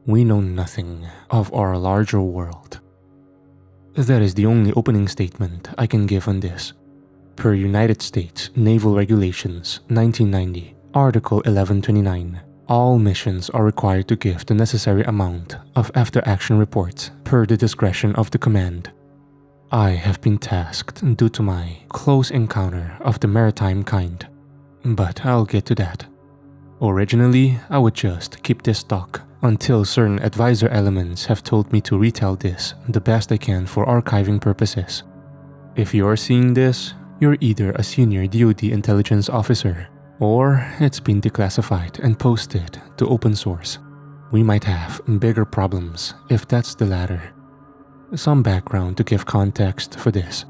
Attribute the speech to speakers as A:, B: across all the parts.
A: We know nothing of our larger world. That is the only opening statement I can give on this. Per United States Naval Regulations 1990, Article 1129, all missions are required to give the necessary amount of after-action reports per the discretion of the command. I have been tasked due to my close encounter of the maritime kind, but I'll get to that. Originally, I would just keep this stock until certain advisor elements have told me to retell this the best I can for archiving purposes. If you're seeing this, you're either a senior DoD intelligence officer, or it's been declassified and posted to open source. We might have bigger problems if that's the latter. Some background to give context for this.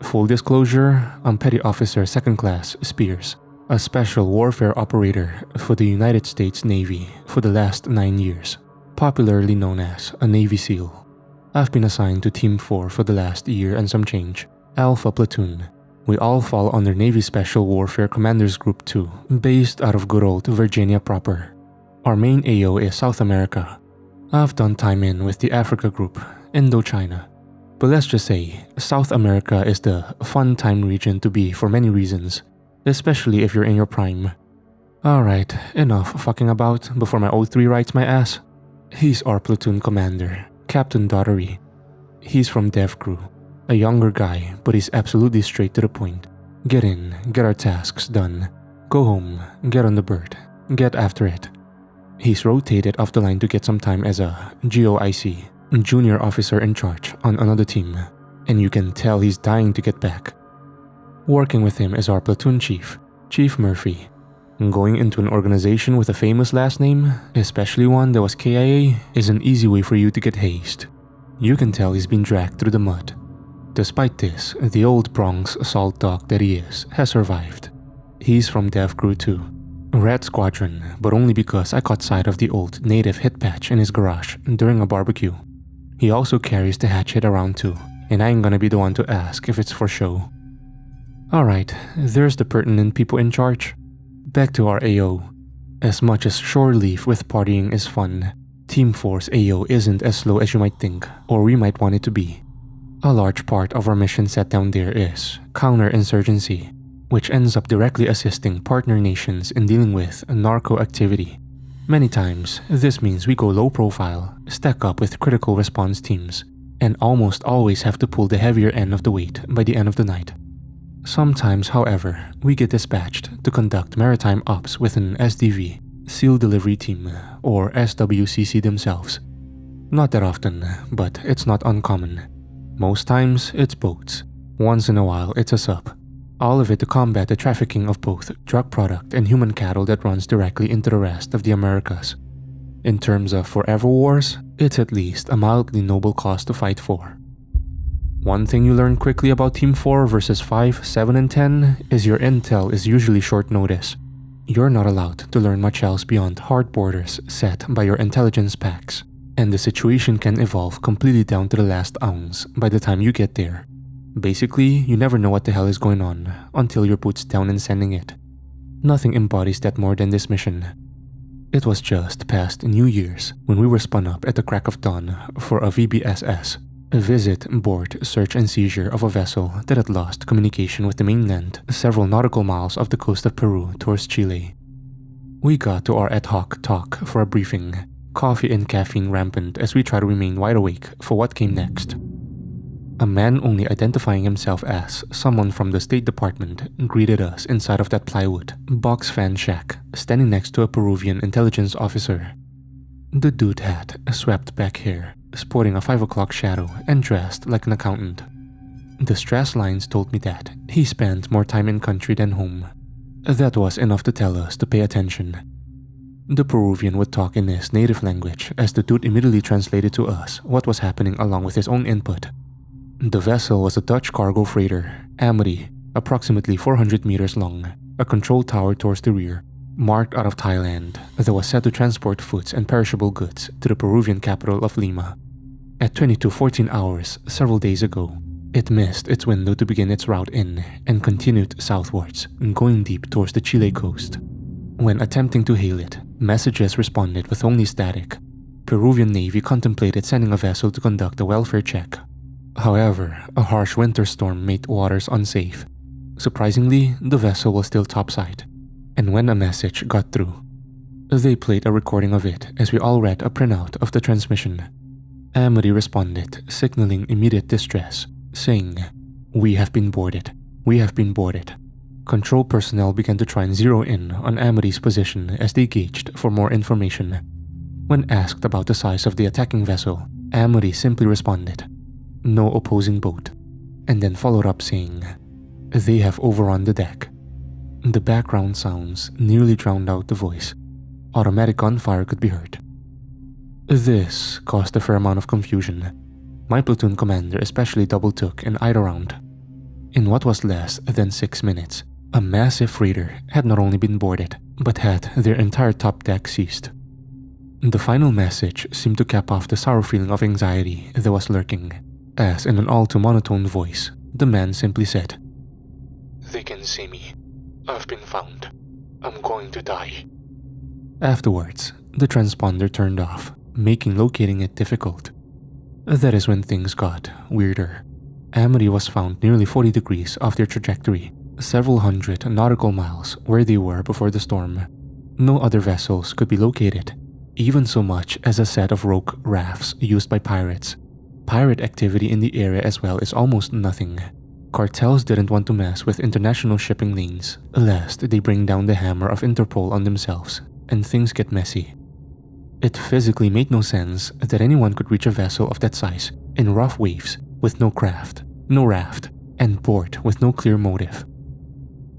A: Full disclosure, I'm Petty Officer 2nd Class Spears, a special warfare operator for the United States Navy for the last 9 years, popularly known as a Navy SEAL. I've been assigned to Team 4 for the last year and some change, Alpha Platoon. We all fall under Navy Special Warfare Commanders Group 2, based out of good old Virginia proper. Our main AO is South America. I've done time in with the Africa Group, Indochina. But let's just say, South America is the fun time region to be for many reasons, especially if you're in your prime. Alright, enough fucking about before my O3 writes my ass. He's our platoon commander, Captain Daughtery. He's from Dev Crew. A younger guy, but he's absolutely straight to the point. Get in, get our tasks done. Go home, get on the bird, get after it. He's rotated off the line to get some time as a CO.AG, junior officer in charge on another team, and you can tell he's dying to get back. Working with him is our platoon chief, Chief Murphy. Going into an organization with a famous last name, especially one that was KIA, is an easy way for you to get hazed. You can tell he's been dragged through the mud. Despite this, the old Bronx salt dog that he is has survived. He's from Dev Crew 2, Red Squadron, but only because I caught sight of the old native hit patch in his garage during a barbecue. He also carries the hatchet around too, and I ain't gonna be the one to ask if it's for show. Alright, there's the pertinent people in charge. Back to our AO. As much as shore leave with partying is fun, Team 4's AO isn't as slow as you might think, or we might want it to be. A large part of our mission set down there is counterinsurgency, which ends up directly assisting partner nations in dealing with narco activity. Many times, this means we go low profile, stack up with critical response teams, and almost always have to pull the heavier end of the weight by the end of the night. Sometimes, however, we get dispatched to conduct maritime ops with an SDV, SEAL Delivery Team, or SWCC themselves. Not that often, but it's not uncommon. Most times, it's boats. Once in a while, it's a sub. All of it to combat the trafficking of both drug product and human cattle that runs directly into the rest of the Americas. In terms of forever wars, it's at least a mildly noble cause to fight for. One thing you learn quickly about Team 4 versus 5, 7, and 10 is your intel is usually short notice. You're not allowed to learn much else beyond hard borders set by your intelligence packs, and the situation can evolve completely down to the last ounce by the time you get there. Basically, you never know what the hell is going on until you're boots down and sending it. Nothing embodies that more than this mission. It was just past New Year's when we were spun up at the crack of dawn for a VBSS, a visit, board, search and seizure of a vessel that had lost communication with the mainland several nautical miles off the coast of Peru towards Chile. We got to our ad hoc talk for a briefing, coffee and caffeine rampant as we try to remain wide awake for what came next. A man only identifying himself as someone from the State Department greeted us inside of that plywood box fan shack, standing next to a Peruvian intelligence officer. The dude had swept back hair, sporting a 5 o'clock shadow and dressed like an accountant. The stress lines told me that he spent more time in country than home. That was enough to tell us to pay attention. The Peruvian would talk in his native language as the dude immediately translated to us what was happening along with his own input. The vessel was a Dutch cargo freighter, Amity, approximately 400 meters long, a control tower towards the rear, marked out of Thailand, that was set to transport foods and perishable goods to the Peruvian capital of Lima. At 22:14 hours several days ago, it missed its window to begin its route in and continued southwards, going deep towards the Chile coast. When attempting to hail it, messages responded with only static. The stress lines told me that he spent more time in country than home. That was enough to tell us to pay attention. The Peruvian would talk in his native language as the dude immediately translated to us what was happening along with his own input. The vessel was a Dutch cargo freighter, Amity, approximately 400 meters long, a control tower towards the rear, marked out of Thailand, that was set to transport foods and perishable goods to the Peruvian capital of Lima. At 22:14 hours several days ago, it missed its window to begin its route in and continued southwards, going deep towards the Chile coast. When attempting to hail it, messages responded with only static. Peruvian Navy contemplated sending a vessel to conduct a welfare check. However, a harsh winter storm made waters unsafe. Surprisingly, the vessel was still topside, and when a message got through, they played a recording of it as we all read a printout of the transmission. Amity responded, signaling immediate distress, saying, "We have been boarded. We have been boarded." Control personnel began to try and zero in on Amity's position as they gauged for more information. When asked about the size of the attacking vessel, Amity simply responded, "No opposing boat," and then followed up saying, "They have overrun the deck." The background sounds nearly drowned out the voice. Automatic gunfire could be heard. This caused a fair amount of confusion. My platoon commander especially double-took and eyed around. In what was less than 6 minutes, a massive freighter had not only been boarded, but had their entire top deck seized. The final message seemed to cap off the sour feeling of anxiety that was lurking, as in an all-too-monotone voice, the man simply said, "They can see me. I've been found. I'm going to die." Afterwards, the transponder turned off, making locating it difficult. That is when things got weirder. Amity was found nearly 40 degrees off their trajectory, several hundred nautical miles where they were before the storm. No other vessels could be located, even so much as a set of rogue rafts used by pirates. Pirate activity in the area as well is almost nothing. Cartels didn't want to mess with international shipping lanes, lest they bring down the hammer of Interpol on themselves, and things get messy. It physically made no sense that anyone could reach a vessel of that size in rough waves with no craft, no raft, and board with no clear motive.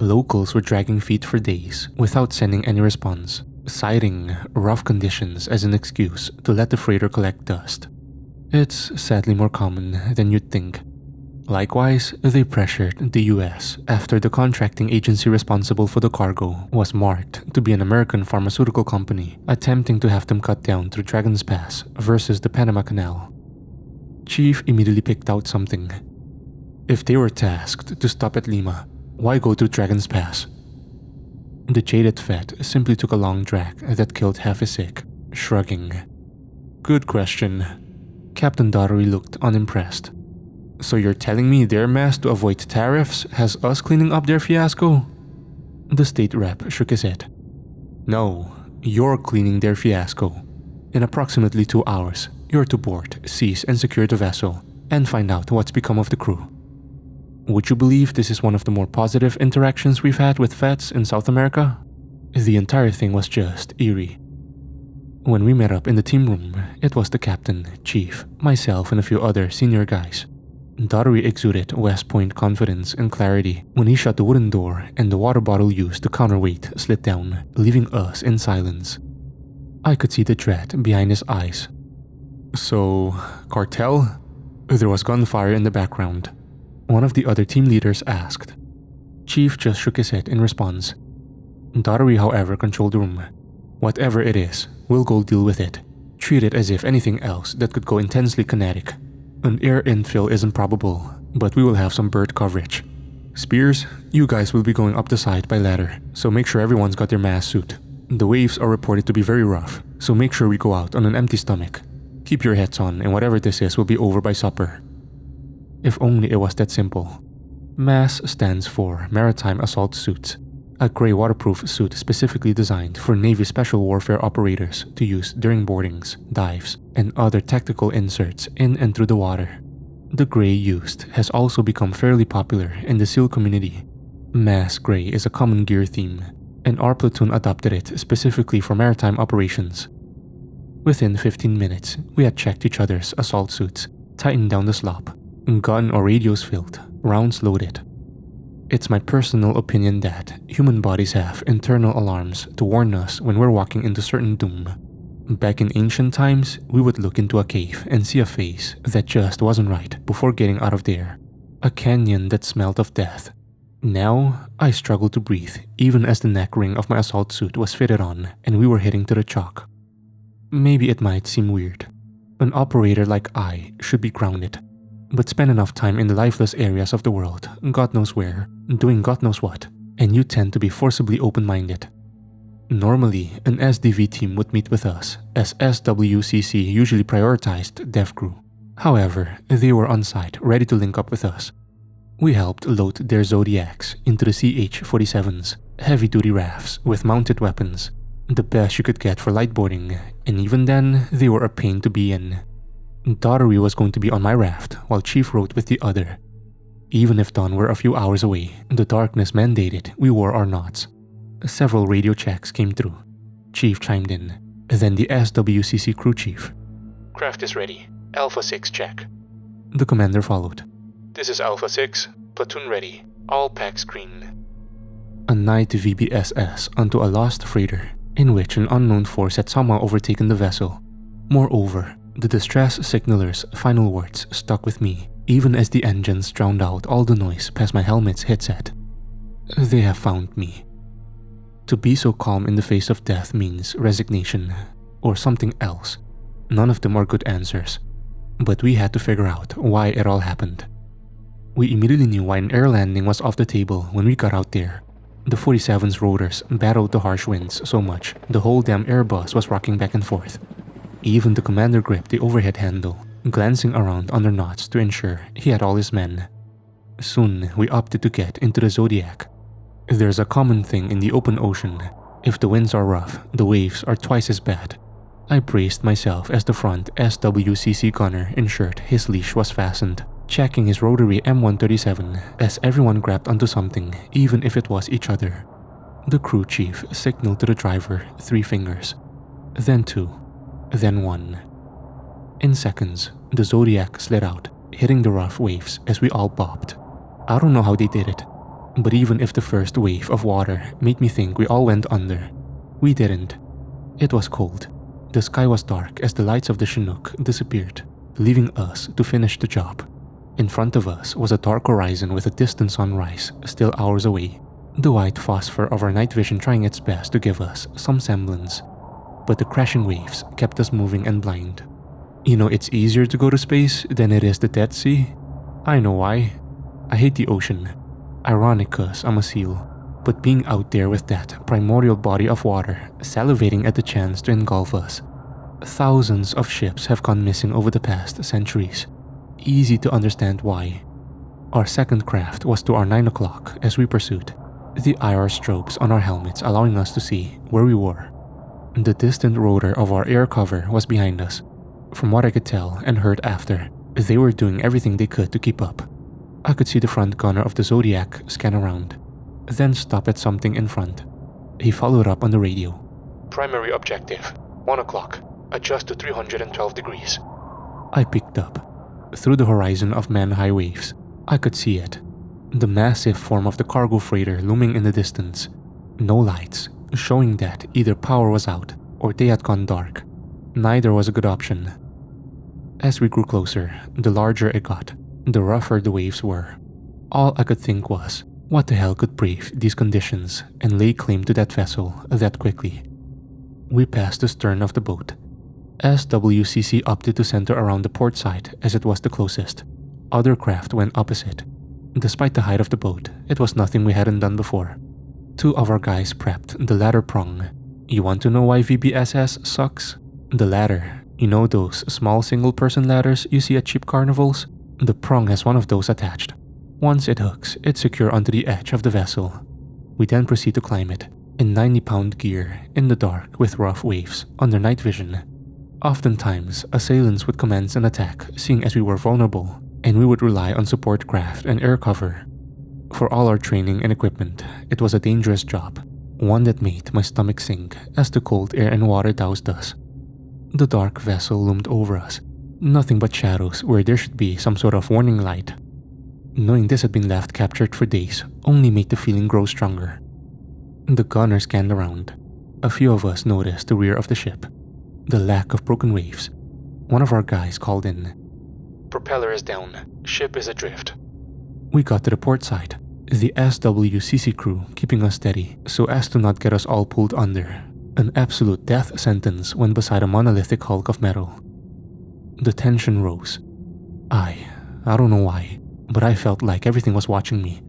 A: Locals were dragging feet for days without sending any response, citing rough conditions as an excuse to let the freighter collect dust. It's sadly more common than you'd think. Likewise, they pressured the US after the contracting agency responsible for the cargo was marked to be an American pharmaceutical company attempting to have them cut down through Dragon's Pass versus the Panama Canal. Chief immediately picked out something. If they were tasked to stop at Lima, why go through Dragon's Pass? The jaded vet simply took a long drag that killed half his sick, shrugging. "Good question." Captain Daughtery looked unimpressed. "So you're telling me their mess to avoid tariffs has us cleaning up their fiasco?" The state rep shook his head. "No, you're cleaning their fiasco. In approximately 2 hours, you're to board, seize and secure the vessel, and find out what's become of the crew." Would you believe this is one of the more positive interactions we've had with vets in South America? The entire thing was just eerie. When we met up in the team room, it was the captain, chief, myself and a few other senior guys. Daughtery exuded West Point confidence and clarity when he shut the wooden door and the water bottle used to counterweight slid down, leaving us in silence. I could see the dread behind his eyes. "So, cartel?" There was gunfire in the background. One of the other team leaders asked. Chief just shook his head in response. Daughtery, however, controlled the room. "Whatever it is, we'll go deal with it. Treat it as if anything else that could go intensely kinetic. An air infill isn't probable, but we will have some bird coverage. Spears, you guys will be going up the side by ladder, so make sure everyone's got their mass suit. The waves are reported to be very rough, so make sure we go out on an empty stomach. Keep your heads on, and whatever this is will be over by supper." If only it was that simple. MASS stands for Maritime Assault Suits, a gray waterproof suit specifically designed for Navy Special Warfare operators to use during boardings, dives, and other tactical inserts in and through the water. The gray used has also become fairly popular in the SEAL community. MASS gray is a common gear theme, and our platoon adopted it specifically for maritime operations. Within 15 minutes, we had checked each other's assault suits, tightened down the slop, gun or radios filled, rounds loaded. It's my personal opinion that human bodies have internal alarms to warn us when we're walking into certain doom. Back in ancient times, we would look into a cave and see a face that just wasn't right before getting out of there. A canyon that smelled of death. Now, I struggled to breathe even as the neck ring of my assault suit was fitted on and we were heading to the chalk. Maybe it might seem weird. An operator like I should be grounded, but spend enough time in the lifeless areas of the world, God knows where, doing God knows what, and you tend to be forcibly open-minded. Normally, an SDV team would meet with us, as SWCC usually prioritized dev crew. However, they were on site, ready to link up with us. We helped load their Zodiacs into the CH-47s, heavy-duty rafts with mounted weapons, the best you could get for lightboarding, and even then, they were a pain to be in. Daughtery was going to be on my raft, while Chief rode with the other. Even if dawn were a few hours away, the darkness mandated we wore our knots. Several radio checks came through. Chief chimed in, then the SWCC crew chief.
B: Craft is ready. Alpha 6 check.
A: The commander followed.
B: This is Alpha 6. Platoon ready. All packs green.
A: A night VBSS onto a lost freighter, in which an unknown force had somehow overtaken the vessel. Moreover, the distress signaler's final words stuck with me, even as the engines drowned out all the noise past my helmet's headset. They have found me. To be so calm in the face of death means resignation, or something else. None of them are good answers. But we had to figure out why it all happened. We immediately knew why an air landing was off the table when we got out there. The 47's rotors battled the harsh winds so much the whole damn Airbus was rocking back and forth. Even the commander gripped the overhead handle, glancing around under knots to ensure he had all his men. Soon, we opted to get into the Zodiac. There's a common thing in the open ocean. If the winds are rough, the waves are twice as bad. I braced myself as the front SWCC gunner ensured his leash was fastened, checking his rotary M137 as everyone grabbed onto something, even if it was each other. The crew chief signaled to the driver 3 fingers, then 2, then 1. In seconds, the Zodiac slid out, hitting the rough waves as we all bobbed. I don't know how they did it, but even if the first wave of water made me think we all went under, we didn't. It was cold. The sky was dark as the lights of the Chinook disappeared, leaving us to finish the job. In front of us was a dark horizon with a distant sunrise still hours away, the white phosphor of our night vision trying its best to give us some semblance. But the crashing waves kept us moving and blind. You know, it's easier to go to space than it is the Dead Sea. I know why. I hate the ocean. Ironic cause I'm a seal. But being out there with that primordial body of water salivating at the chance to engulf us. Thousands of ships have gone missing over the past centuries. Easy to understand why. Our second craft was to our 9 o'clock as we pursued, the IR strobes on our helmets allowing us to see where we were. The distant rotor of our air cover was behind us. From what I could tell and heard after, they were doing everything they could to keep up. I could see the front gunner of the Zodiac scan around, then stop at something in front. He followed up on the radio.
B: Primary objective, 1 o'clock. Adjust to 312 degrees.
A: I picked up. Through the horizon of man-high waves, I could see it. The massive form of the cargo freighter looming in the distance. No lights, showing that either power was out or they had gone dark. Neither was a good option. As we grew closer, the larger it got, the rougher the waves were. All I could think was, what the hell could brave these conditions and lay claim to that vessel that quickly? We passed the stern of the boat. SWCC opted to center around the port side as it was the closest. Other craft went opposite. Despite the height of the boat, it was nothing we hadn't done before. 2 of our guys prepped the ladder prong. You want to know why VBSS sucks? The ladder, you know those small single-person ladders you see at cheap carnivals? The prong has one of those attached. Once it hooks, it's secure onto the edge of the vessel. We then proceed to climb it, in 90-pound gear, in the dark with rough waves, under night vision. Oftentimes, assailants would commence an attack seeing as we were vulnerable, and we would rely on support craft and air cover. For all our training and equipment, it was a dangerous job, one that made my stomach sink as the cold air and water doused us. The dark vessel loomed over us, nothing but shadows where there should be some sort of warning light. Knowing this had been left captured for days only made the feeling grow stronger. The gunner scanned around. A few of us noticed the rear of the ship, the lack of broken waves. One of our guys called in.
B: Propeller is down. Ship is adrift.
A: We got to the port side, the SWCC crew keeping us steady so as to not get us all pulled under. An absolute death sentence when beside a monolithic hulk of metal. The tension rose. I don't know why, but I felt like everything was watching me.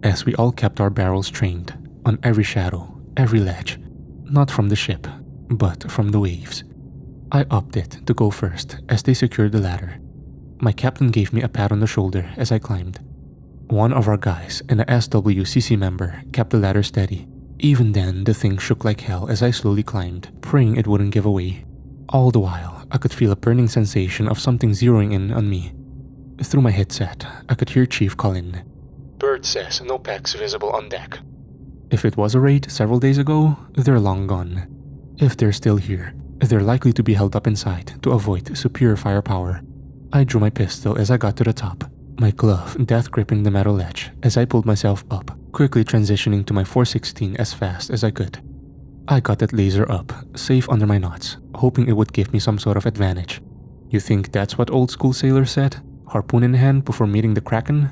A: As we all kept our barrels trained, on every shadow, every ledge, Not from the ship, but from the waves. I opted to go first as they secured the ladder. My captain gave me a pat on the shoulder as I climbed. One of our guys and a SWCC member kept the ladder steady. Even then, the thing shook like hell as I slowly climbed, praying it wouldn't give away. All the while, I could feel a burning sensation of something zeroing in on me. Through my headset, I could hear Chief call in.
B: Bird says no PEXU visible on deck.
A: If it was a raid several days ago, they're long gone. If they're still here, they're likely to be held up inside to avoid superior firepower. I drew my pistol as I got to the top, my glove death gripping the metal ledge as I pulled myself up, quickly transitioning to my 416 as fast as I could. I got that laser up, safe under my knots, hoping it would give me some sort of advantage. You think that's what old school sailors said? Harpoon in hand before meeting the Kraken?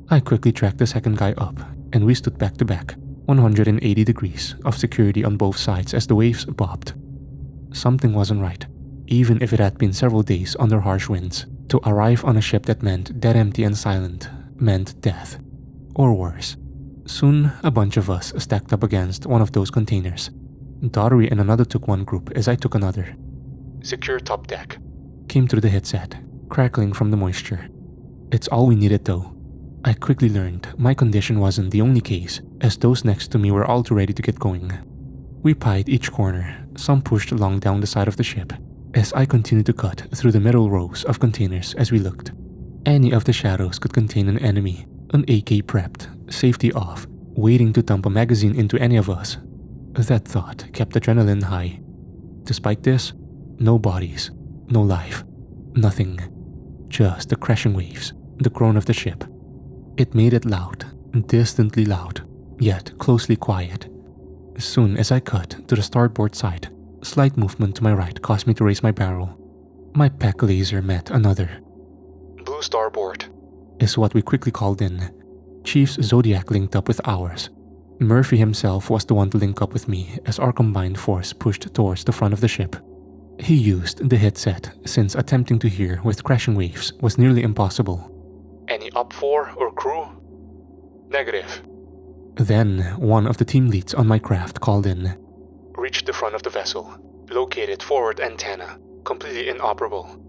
A: I quickly tracked the second guy up, and we stood back to back, 180 degrees of security on both sides as the waves bobbed. Something wasn't right, even if it had been several days under harsh winds. To arrive on a ship that meant dead empty and silent meant death. Or worse. Soon, a bunch of us stacked up against one of those containers. Daughtery and another took one group as I took another.
B: Secure top deck.
A: Came through the headset, crackling from the moisture. It's all we needed though. I quickly learned my condition wasn't the only case, as those next to me were all too ready to get going. We pied each corner, some pushed along down the side of the ship, as I continued to cut through the middle rows of containers as we looked. Any of the shadows could contain an enemy, an AK prepped, safety off, waiting to dump a magazine into any of us. That thought kept adrenaline high. Despite this, no bodies, no life, nothing. Just the crashing waves, the groan of the ship. It made it loud, distantly loud, yet closely quiet. As soon as I cut to the starboard side, slight movement to my right caused me to raise my barrel. My PEC laser met another.
B: Blue starboard,
A: is what we quickly called in. Chief's Zodiac linked up with ours. Murphy himself was the one to link up with me as our combined force pushed towards the front of the ship. He used the headset since attempting to hear with crashing waves was nearly impossible.
B: Any up for or crew? Negative.
A: Then, one of the team leads on my craft called in.
B: Reached the front of the vessel. Located forward antenna. Completely inoperable.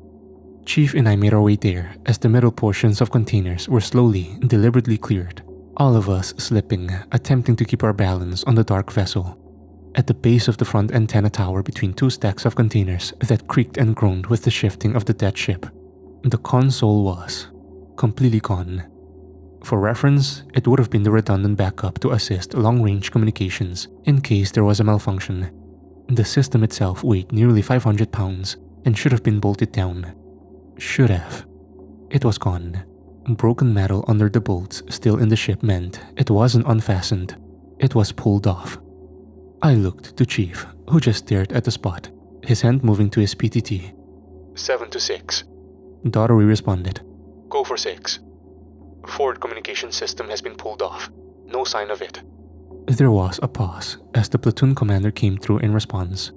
A: Chief and I made our way there as the middle portions of containers were slowly, deliberately cleared. All of us slipping, attempting to keep our balance on the dark vessel. At the base of the front antenna tower between two stacks of containers that creaked and groaned with the shifting of the dead ship, the console was completely gone. For reference, it would have been the redundant backup to assist long-range communications in case there was a malfunction. The system itself weighed nearly 500 pounds and should have been bolted down. Should have. It was gone. Broken metal under the bolts still in the ship meant it wasn't unfastened. It was pulled off. I looked to Chief, who just stared at the spot, his hand moving to his PTT.
B: 7 to 6.
A: Daughtery responded.
B: Go for 6. Forward communication system has been pulled off. No sign of it.
A: There was a pause as the platoon commander came through in response.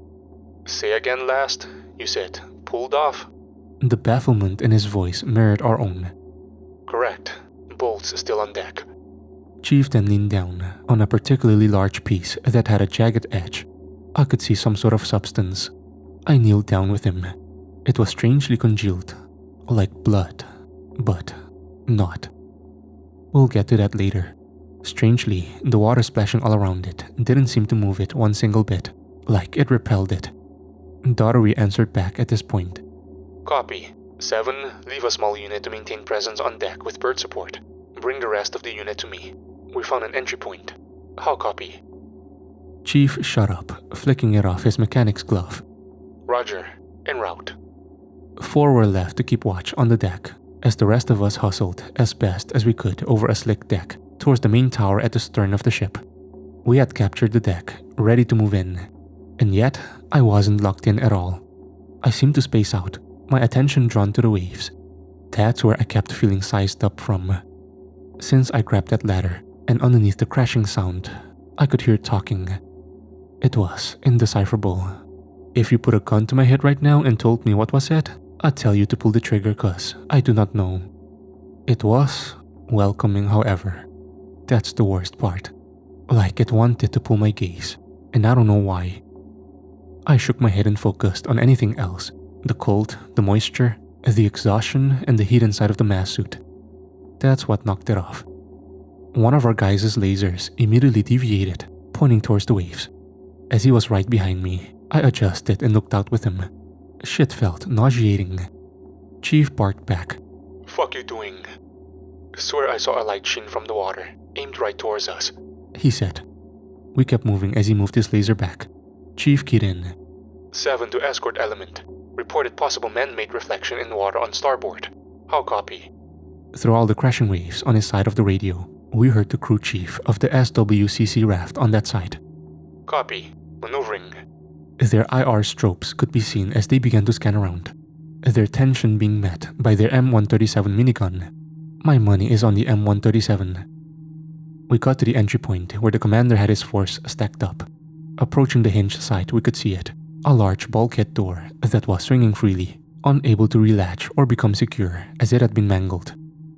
B: Say again last. You said pulled off?
A: The bafflement in his voice mirrored our own.
B: Correct. Bolts still on deck.
A: Chief then leaned down on a particularly large piece that had a jagged edge. I could see some sort of substance. I kneeled down with him. It was strangely congealed, like blood, but not. We'll get to that later. Strangely, the water splashing all around it didn't seem to move it one single bit, like it repelled it. Daughtery answered back at this point.
B: Copy. 7, leave a small unit to maintain presence on deck with bird support. Bring the rest of the unit to me. We found an entry point. How copy?
A: Chief shut up, flicking it off his mechanic's glove.
B: Roger. En route.
A: 4 were left to keep watch on the deck, as the rest of us hustled as best as we could over a slick deck towards the main tower at the stern of the ship. We had captured the deck, ready to move in, and yet I wasn't locked in at all. I seemed to space out, my attention drawn to the waves. That's where I kept feeling sized up from. Since I grabbed that ladder, and underneath the crashing sound, I could hear talking. It was indecipherable. If you put a gun to my head right now and told me what was said, I'd tell you to pull the trigger cause I do not know. It was welcoming, however. That's the worst part. Like it wanted to pull my gaze and I don't know why. I shook my head and focused on anything else. The cold, the moisture, the exhaustion, and the heat inside of the mask suit. That's what knocked it off. One of our guys' lasers immediately deviated, pointing towards the waves. As he was right behind me, I adjusted and looked out with him. Shit felt nauseating. Chief barked back.
B: "Fuck you doing?" "Swear I saw a light sheen from the water, aimed right towards us,"
A: he said. We kept moving as he moved his laser back. Chief keyed in.
B: 7 to escort element. Reported possible man-made reflection in water on starboard. How copy?
A: Through all the crashing waves on his side of the radio, we heard the crew chief of the SWCC raft on that side.
B: Copy. Maneuvering.
A: Their IR strobes could be seen as they began to scan around, their tension being met by their M137 minigun. My money is on the M137. We got to the entry point where the commander had his force stacked up. Approaching the hinge site, we could see it, a large bulkhead door that was swinging freely, unable to relatch or become secure as it had been mangled.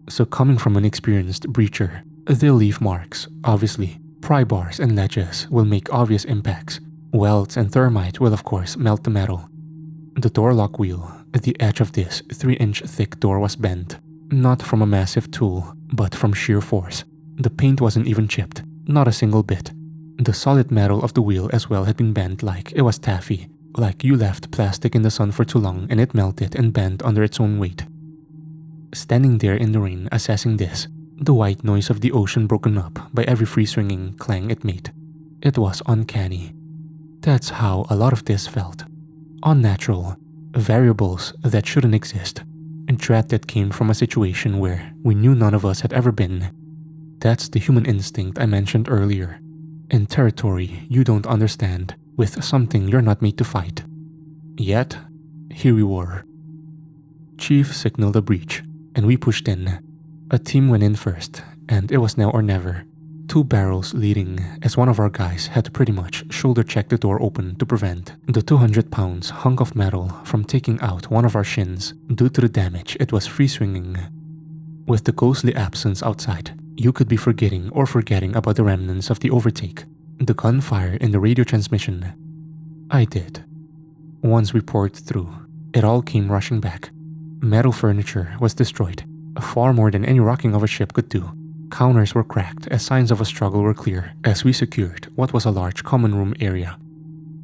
A: So coming from an experienced breacher, they'll leave marks, obviously. Pry bars and ledges will make obvious impacts. Welds and thermite will of course melt the metal. The door lock wheel, the edge of this 3-inch thick door was bent, not from a massive tool, but from sheer force. The paint wasn't even chipped, not a single bit. The solid metal of the wheel as well had been bent like it was taffy, like you left plastic in the sun for too long and it melted and bent under its own weight. Standing there in the rain assessing this, the white noise of the ocean broken up by every free-swinging clang it made. It was uncanny. That's how a lot of this felt. Unnatural. Variables that shouldn't exist. And dread that came from a situation where we knew none of us had ever been. That's the human instinct I mentioned earlier. In territory you don't understand, with something you're not made to fight. Yet, here we were. Chief signaled a breach, and we pushed in. A team went in first, and it was now or never. 2 barrels leading, as one of our guys had to pretty much shoulder-check the door open to prevent the 200-pound hunk of metal from taking out one of our shins due to the damage it was free-swinging. With the ghostly absence outside, you could be forgetting about the remnants of the overtake, the gunfire in the radio transmission. I did. Once we poured through, it all came rushing back. Metal furniture was destroyed, far more than any rocking of a ship could do. Counters were cracked as signs of a struggle were clear as we secured what was a large common room area.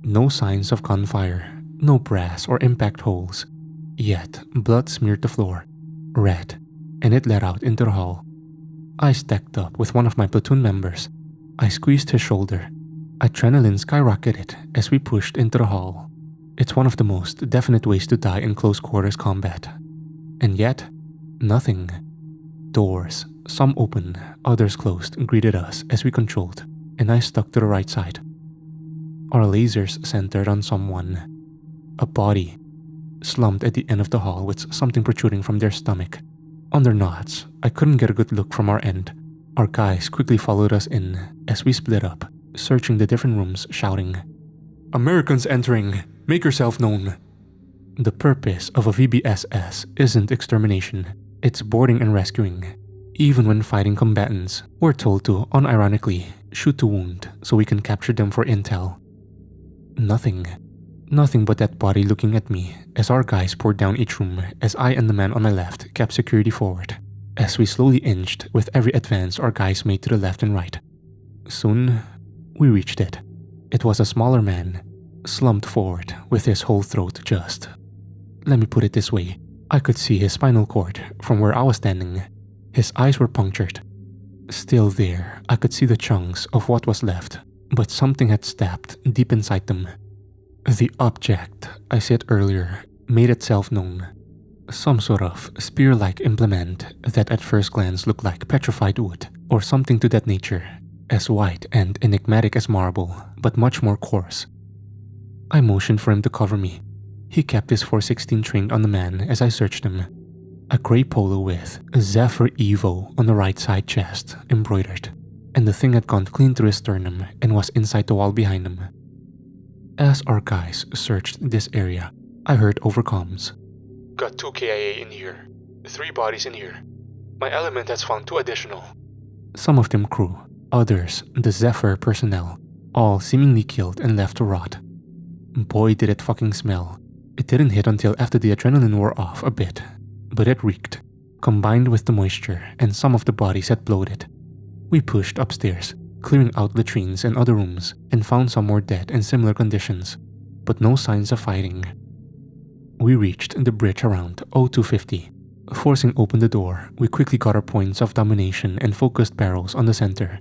A: No signs of gunfire, no brass or impact holes. Yet, blood smeared the floor, red, and it led out into the hall. I stacked up with one of my platoon members. I squeezed his shoulder. Adrenaline skyrocketed as we pushed into the hall. It's one of the most definite ways to die in close quarters combat. And yet, nothing. Doors, some open, others closed, greeted us as we controlled, and I stuck to the right side. Our lasers centered on someone. A body, slumped at the end of the hall with something protruding from their stomach. Under knots, I couldn't get a good look from our end. Our guys quickly followed us in as we split up, searching the different rooms, shouting, "Americans entering! Make yourself known!" The purpose of a VBSS isn't extermination, it's boarding and rescuing. Even when fighting combatants, we're told to, unironically, shoot to wound so we can capture them for intel. Nothing. Nothing but that body looking at me as our guys poured down each room as I and the man on my left kept security forward, as we slowly inched with every advance our guys made to the left and right. Soon, we reached it. It was a smaller man, slumped forward with his whole throat just. Let me put it this way, I could see his spinal cord from where I was standing. His eyes were punctured. Still there, I could see the chunks of what was left, but something had stabbed deep inside them. The object I said earlier made itself known. Some sort of spear-like implement that at first glance looked like petrified wood or something to that nature, as white and enigmatic as marble, but much more coarse. I motioned for him to cover me. He kept his 416 trained on the man as I searched him. A grey polo with Zephyr Evo on the right side chest, embroidered, and the thing had gone clean through his sternum and was inside the wall behind him. As our guys searched this area, I heard over comms.
B: "Got 2 KIA in here. 3 bodies in here. My element has found 2 additional."
A: Some of them crew, others the Zephyr personnel. all seemingly killed and left to rot. Boy, did it fucking smell. It didn't hit until after the adrenaline wore off a bit, but it reeked, combined with the moisture and some of the bodies had bloated. We pushed upstairs, clearing out latrines and other rooms, and found some more dead in similar conditions, but no signs of fighting. We reached the bridge around 0250. Forcing open the door, we quickly got our points of domination and focused barrels on the center.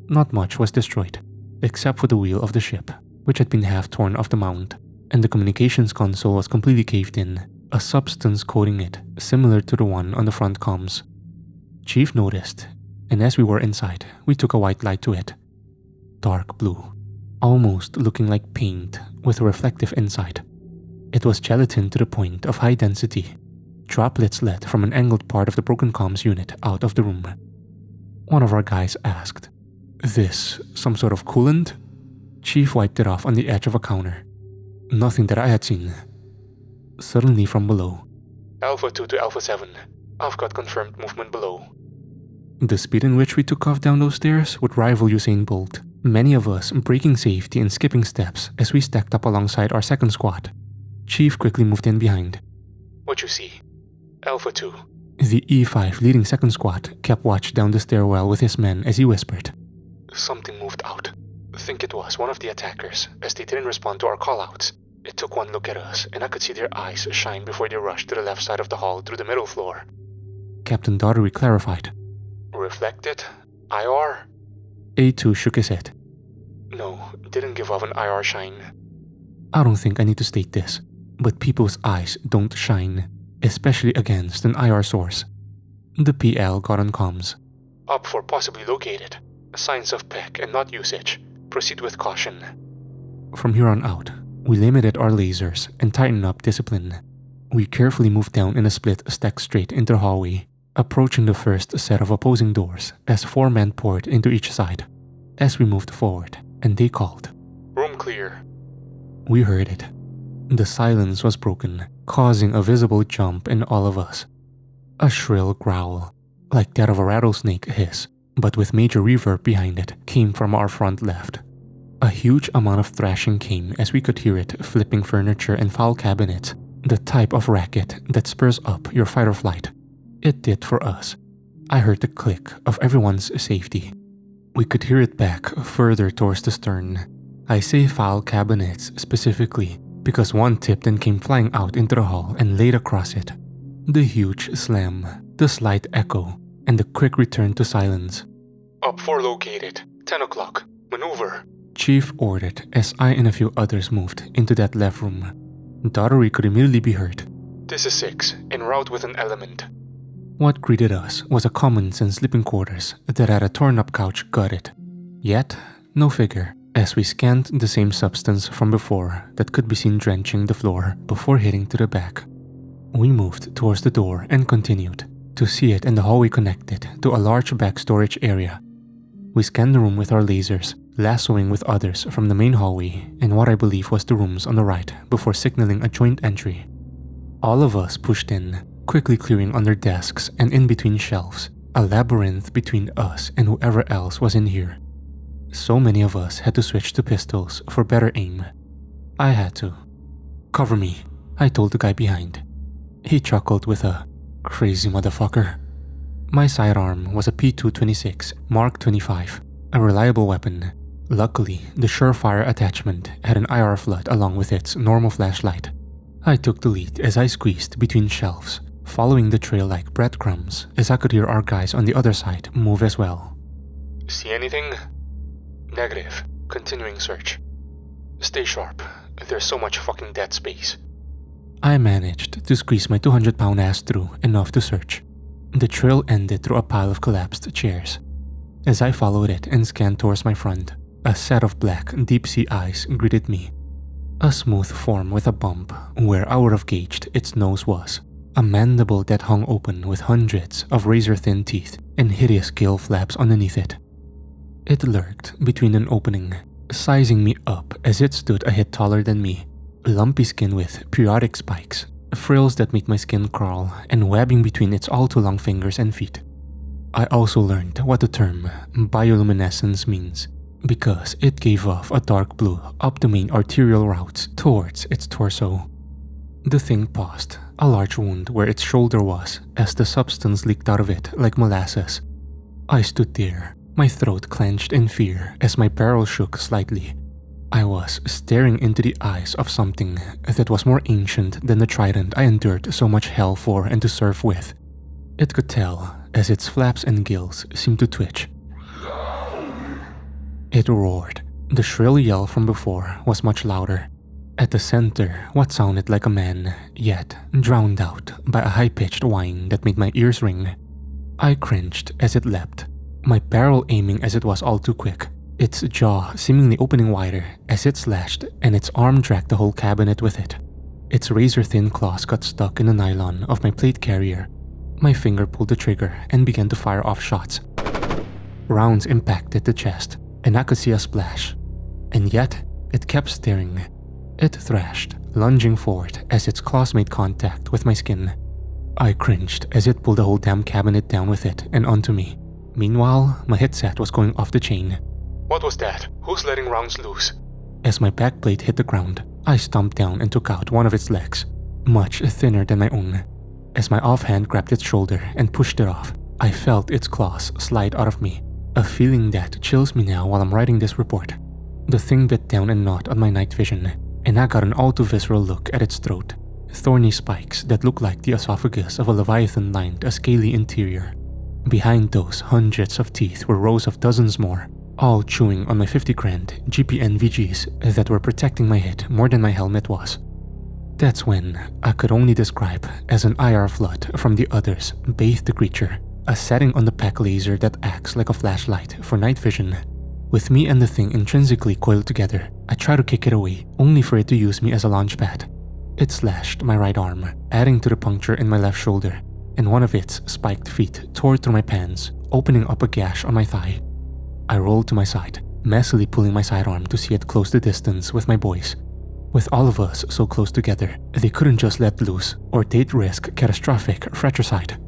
A: Not much was destroyed, except for the wheel of the ship, which had been half torn off the mount, and the communications console was completely caved in, a substance coating it, similar to the one on the front comms. Chief noticed, and as we were inside, we took a white light to it. Dark blue, almost looking like paint with a reflective inside. It was gelatin to the point of high density. Droplets led from an angled part of the broken comms unit out of the room. One of our guys asked, "This some sort of coolant?" Chief wiped it off on the edge of a counter. "Nothing that I had seen." Suddenly from below,
B: Alpha 2 to Alpha 7. I've got confirmed movement below.
A: the speed in which we took off down those stairs would rival Usain Bolt, many of us breaking safety and skipping steps as we stacked up alongside our second squad. Chief quickly moved in behind.
B: What you see? Alpha 2.
A: The E5 leading second squad kept watch down the stairwell with his men as he whispered,
B: Something moved out. Think it was one of the attackers, as they didn't respond to our callouts. It took one look at us, and I could see their eyes shine before they rushed to the left side of the hall through the middle floor.
A: Captain Daughtery clarified.
B: Reflected? IR?
A: A2 shook his head.
B: No, didn't give off an IR shine.
A: I don't think I need to state this, but people's eyes don't shine, especially against an IR source. The PL got on comms.
B: Up for possibly located. Signs of PEC and not usage. Proceed with caution.
A: From here on out, we limited our lasers and tightened up discipline. We carefully moved down in a split stack straight into the hallway, approaching the first set of opposing doors as 4 men poured into each side. As we moved forward, and they called,
B: Room clear.
A: We heard it. The silence was broken, causing a visible jump in all of us. A shrill growl, like that of a rattlesnake hiss, but with major reverb behind it, came from our front left. A huge amount of thrashing came as we could hear it flipping furniture and file cabinets, the type of racket that spurs up your fight or flight. It did for us. I heard the click of everyone's safety. We could hear it back further towards the stern. I say file cabinets specifically because one tipped and came flying out into the hall and laid across it. The huge slam, the slight echo, and the quick return to silence.
B: Up for located. 10 o'clock. Maneuver.
A: Chief ordered as I and a few others moved into that left room. Daughtery could immediately be heard.
B: This is 6, en route with an element.
A: What greeted us was a common-sense sleeping quarters that had a torn-up couch gutted. Yet, no figure, as we scanned the same substance from before that could be seen drenching the floor before hitting to the back. We moved towards the door and continued to see it in the hallway connected to a large back storage area. We scanned the room with our lasers, lassoing with others from the main hallway and what I believe was the rooms on the right before signaling a joint entry. All of us pushed in, quickly clearing under desks and in between shelves, a labyrinth between us and whoever else was in here. So many of us had to switch to pistols for better aim. I had to. Cover me, I told the guy behind. He chuckled with a crazy motherfucker. My sidearm was a P226 Mark 25, a reliable weapon. Luckily, the Surefire attachment had an IR flood along with its normal flashlight. I took the lead as I squeezed between shelves, following the trail like breadcrumbs as I could hear our guys on the other side move as well.
B: See anything? Negative. Continuing search. Stay sharp. There's so much fucking dead space.
A: I managed to squeeze my 200-pound ass through enough to search. The trail ended through a pile of collapsed chairs. As I followed it and scanned towards my front, a set of black, deep-sea eyes greeted me. A smooth form with a bump where I would have gauged its nose was. A mandible that hung open with hundreds of razor-thin teeth and hideous gill flaps underneath it. It lurked between an opening, sizing me up as it stood a hit taller than me. Lumpy skin with periodic spikes, frills that made my skin crawl, and webbing between its all-too-long fingers and feet. I also learned what the term bioluminescence means, because it gave off a dark blue up the main arterial routes towards its torso. The thing paused, a large wound where its shoulder was, as the substance leaked out of it like molasses. I stood there, my throat clenched in fear as my barrel shook slightly. I was staring into the eyes of something that was more ancient than the trident I endured so much hell for and to serve with. It could tell, as its flaps and gills seemed to twitch. It roared. The shrill yell from before was much louder. At the center, what sounded like a man, yet drowned out by a high-pitched whine that made my ears ring. I cringed as it leapt, my barrel aiming as it was all too quick, its jaw seemingly opening wider as it slashed and its arm dragged the whole cabinet with it. Its razor-thin claws got stuck in the nylon of my plate carrier. My finger pulled the trigger and began to fire off shots. Rounds impacted the chest, and I could see a splash. And yet, it kept staring. It thrashed, lunging forward as its claws made contact with my skin. I cringed as it pulled the whole damn cabinet down with it and onto me. Meanwhile, my headset was going off the chain.
B: What was that? Who's letting rounds loose?
A: As my backplate hit the ground, I stomped down and took out one of its legs, much thinner than my own. As my offhand grabbed its shoulder and pushed it off, I felt its claws slide out of me, a feeling that chills me now while I'm writing this report. The thing bit down and gnawed on my night vision, and I got an all-too-visceral look at its throat. Thorny spikes that looked like the esophagus of a leviathan lined a scaly interior. Behind those hundreds of teeth were rows of dozens more, all chewing on my 50 grand GPN VGs that were protecting my head more than my helmet was. That's when I could only describe as an IR flood from the others bathed the creature, a setting on the pack laser that acts like a flashlight for night vision. With me and the thing intrinsically coiled together, I tried to kick it away, only for it to use me as a launch pad. It slashed my right arm, adding to the puncture in my left shoulder, and one of its spiked feet tore through my pants, opening up a gash on my thigh. I rolled to my side, messily pulling my sidearm to see it close the distance with my boys. With all of us so close together, they couldn't just let loose, or they'd risk catastrophic fratricide.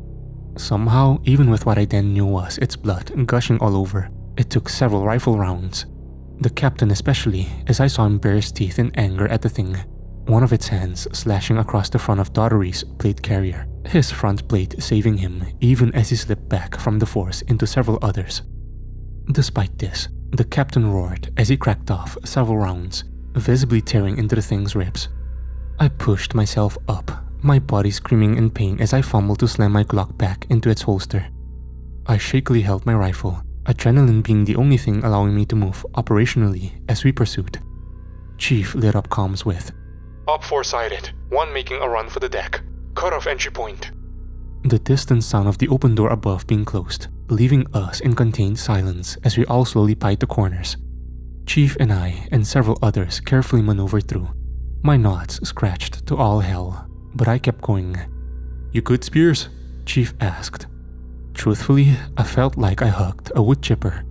A: Somehow, even with what I then knew was its blood gushing all over, it took several rifle rounds. The captain especially, as I saw him bare his teeth in anger at the thing, one of its hands slashing across the front of Daughtery's plate carrier, his front plate saving him even as he slipped back from the force into several others. Despite this, the captain roared as he cracked off several rounds, visibly tearing into the thing's ribs. I pushed myself up, my body screaming in pain as I fumbled to slam my Glock back into its holster. I shakily held my rifle, adrenaline being the only thing allowing me to move operationally as we pursued. Chief lit up comms with,
B: Op 4 sighted, one making a run for the deck. Cut off entry point.
A: The distant sound of the open door above being closed, leaving us in contained silence as we all slowly pied the corners. Chief and I and several others carefully maneuvered through. My knots scratched to all hell, but I kept going. "You good, Spears?" Chief asked. Truthfully, I felt like I hugged a wood chipper,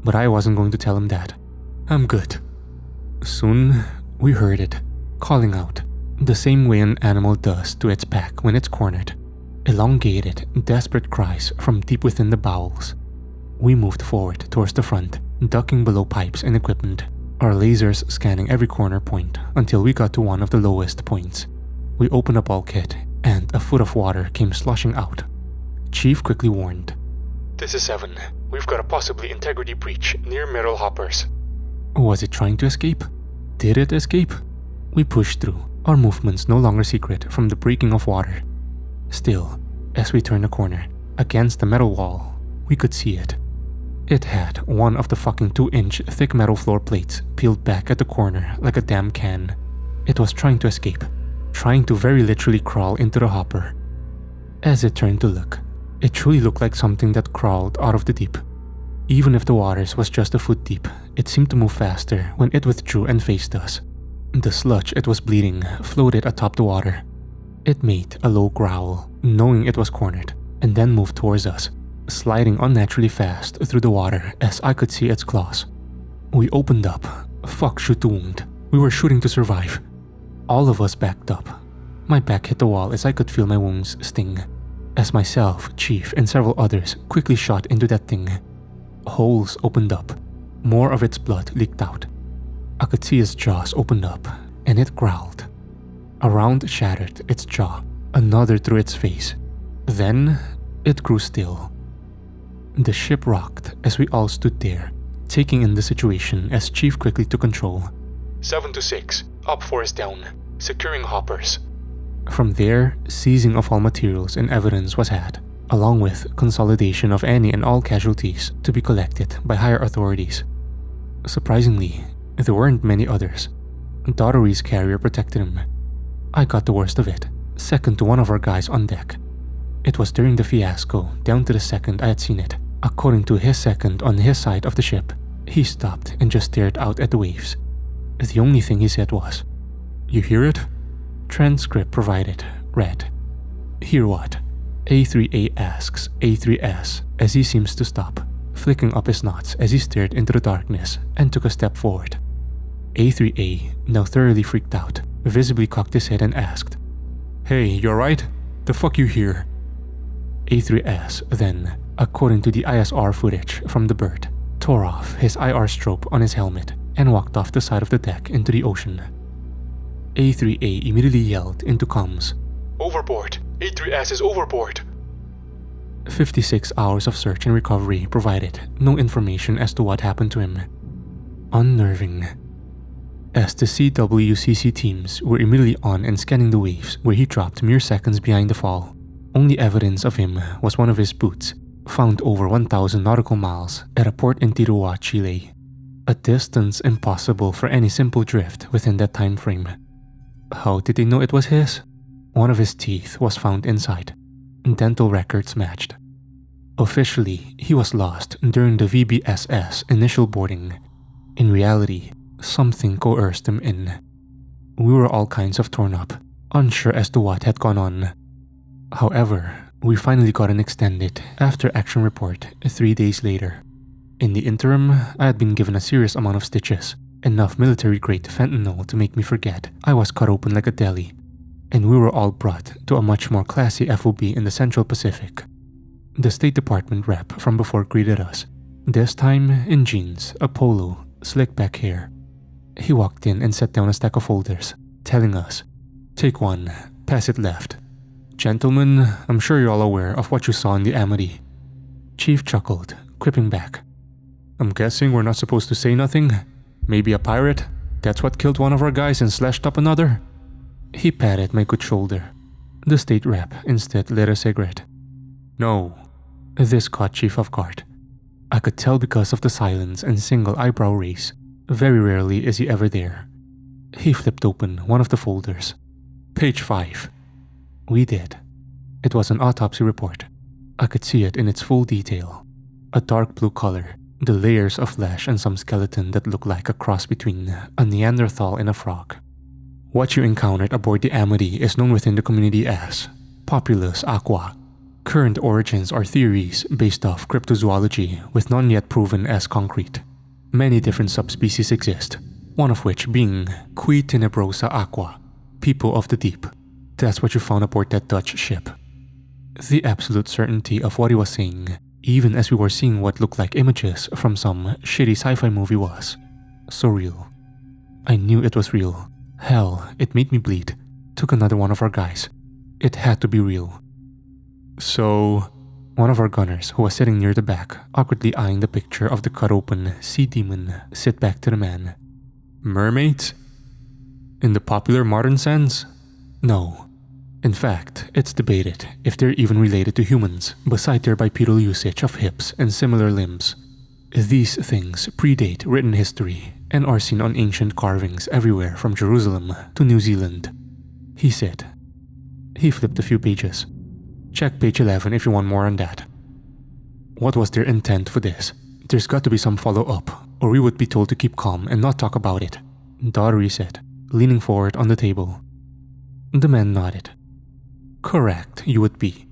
A: but I wasn't going to tell him that. "I'm good." Soon, we heard it, calling out, the same way an animal does to its pack when it's cornered. Elongated, desperate cries from deep within the bowels. We moved forward towards the front, ducking below pipes and equipment, our lasers scanning every corner point until we got to one of the lowest points. We opened a bulkhead, and a foot of water came sloshing out. Chief quickly warned,
B: "This is 7. We've got a possibly integrity breach near middle hoppers."
A: Was it trying to escape? Did it escape? We pushed through, our movements no longer secret from the breaking of water. Still, as we turned the corner, against the metal wall, we could see it. It had one of the fucking 2-inch thick metal floor plates peeled back at the corner like a damn can. It was trying to escape, trying to very literally crawl into the hopper. As it turned to look, it truly looked like something that crawled out of the deep. Even if the waters was just a foot deep, it seemed to move faster when it withdrew and faced us. The sludge it was bleeding floated atop the water. It made a low growl, knowing it was cornered, and then moved towards us, sliding unnaturally fast through the water as I could see its claws. We opened up. Fuck, shoot to wound. We were shooting to survive. All of us backed up. My back hit the wall as I could feel my wounds sting, as myself, Chief, and several others quickly shot into that thing. Holes opened up. More of its blood leaked out. I could see its jaws opened up, and it growled. A round shattered its jaw, another through its face. Then, it grew still. The ship rocked as we all stood there, taking in the situation as Chief quickly took control.
B: 7 to 6. Op 4 is down. Securing hoppers.
A: From there, seizing of all materials and evidence was had, along with consolidation of any and all casualties to be collected by higher authorities. Surprisingly, there weren't many others. Daughtery's carrier protected him. I got the worst of it, second to one of our guys on deck. It was during the fiasco, down to the second I had seen it. According to his second on his side of the ship, he stopped and just stared out at the waves. The only thing he said was, "You hear it?" Transcript provided read, "Hear what?" A3A asks A3S as he seems to stop, flicking up his knots as he stared into the darkness and took a step forward. A3A, now thoroughly freaked out, visibly cocked his head and asked, "Hey, you alright? The fuck you here?" A3S then, according to the ISR footage from the bird, tore off his IR strobe on his helmet and walked off the side of the deck into the ocean. A3A immediately yelled into comms,
B: "Overboard! A3S is overboard!"
A: 56 hours of search and recovery provided no information as to what happened to him. Unnerving. As the CWCC teams were immediately on and scanning the waves where he dropped mere seconds behind the fall, only evidence of him was one of his boots, found over 1,000 nautical miles at a port in Tiruá, Chile, a distance impossible for any simple drift within that time frame. How did they know it was his? One of his teeth was found inside. Dental records matched. Officially, he was lost during the VBSS initial boarding. In reality, something coerced him in. We were all kinds of torn up, unsure as to what had gone on. However, we finally got an extended after-action report 3 days later. In the interim, I had been given a serious amount of stitches, enough military-grade fentanyl to make me forget I was cut open like a deli, and we were all brought to a much more classy FOB in the Central Pacific. The State Department rep from before greeted us, this time in jeans, a polo, slick back hair. He walked in and set down a stack of folders, telling us, "Take one, pass it left. Gentlemen, I'm sure you're all aware of what you saw in the Amity." Chief chuckled, quipping back, "I'm guessing we're not supposed to say nothing? Maybe a pirate? That's what killed one of our guys and slashed up another?" He patted my good shoulder. The state rep instead lit a cigarette. "No." This caught Chief off guard. I could tell because of the silence and single eyebrow raise. Very rarely is he ever there. He flipped open one of the folders. Page 5. We did. It was an autopsy report. I could see it in its full detail. A dark blue color, the layers of flesh and some skeleton that looked like a cross between a Neanderthal and a frog. What you encountered aboard the Amity is known within the community as Populus Aqua. Current origins are theories based off cryptozoology with none yet proven as concrete. Many different subspecies exist, one of which being Qui Tenebrosa Aqua, people of the deep. That's what you found aboard that Dutch ship. The absolute certainty of what he was saying, even as we were seeing what looked like images from some shitty sci-fi movie, was surreal. I knew it was real. Hell, it made me bleed. Took another one of our guys. It had to be real. So, one of our gunners who was sitting near the back, awkwardly eyeing the picture of the cut-open sea demon, sit back to the man. "Mermaids? In the popular modern sense? No. In fact, it's debated if they're even related to humans, beside their bipedal usage of hips and similar limbs. These things predate written history and are seen on ancient carvings everywhere from Jerusalem to New Zealand," he said. He flipped a few pages. "Check page 11 if you want more on that." What was their intent for this? There's got to be some follow-up, or we would be told to keep calm and not talk about it, Daughtery said, leaning forward on the table. The man nodded. Correct, you would be.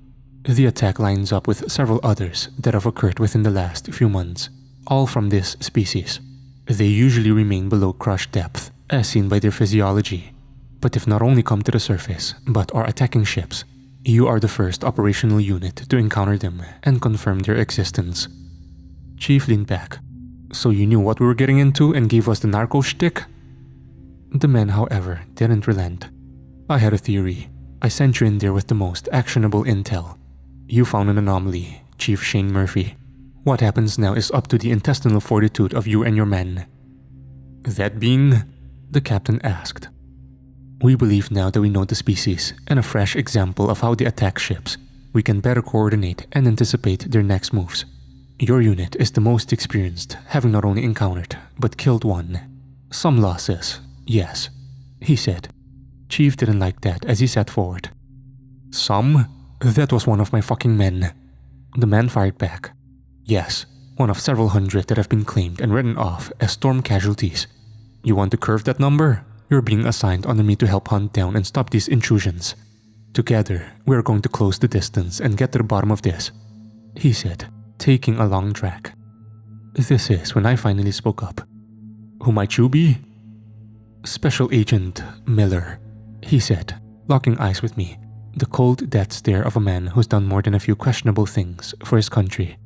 A: The attack lines up with several others that have occurred within the last few months, all from this species. They usually remain below crush depth, as seen by their physiology, but if not only come to the surface, but are attacking ships, you are the first operational unit to encounter them and confirm their existence. Chief leaned back. So you knew what we were getting into and gave us the narco shtick? The men, however, didn't relent. I had a theory. I sent you in there with the most actionable intel. You found an anomaly, Chief Shane Murphy. What happens now is up to the intestinal fortitude of you and your men. That being? The captain asked. We believe now that we know the species and a fresh example of how they attack ships, we can better coordinate and anticipate their next moves. Your unit is the most experienced, having not only encountered, but killed one. Some losses, yes, he said. Chief didn't like that as he sat forward. Some? That was one of my fucking men. The man fired back. Yes, one of several hundred that have been claimed and written off as storm casualties. You want to curve that number? You're being assigned under me to help hunt down and stop these intrusions. Together, we are going to close the distance and get to the bottom of this, he said, taking a long drag. This is when I finally spoke up. Who might you be? Special Agent Miller, he said, locking eyes with me, the cold death stare of a man who's done more than a few questionable things for his country.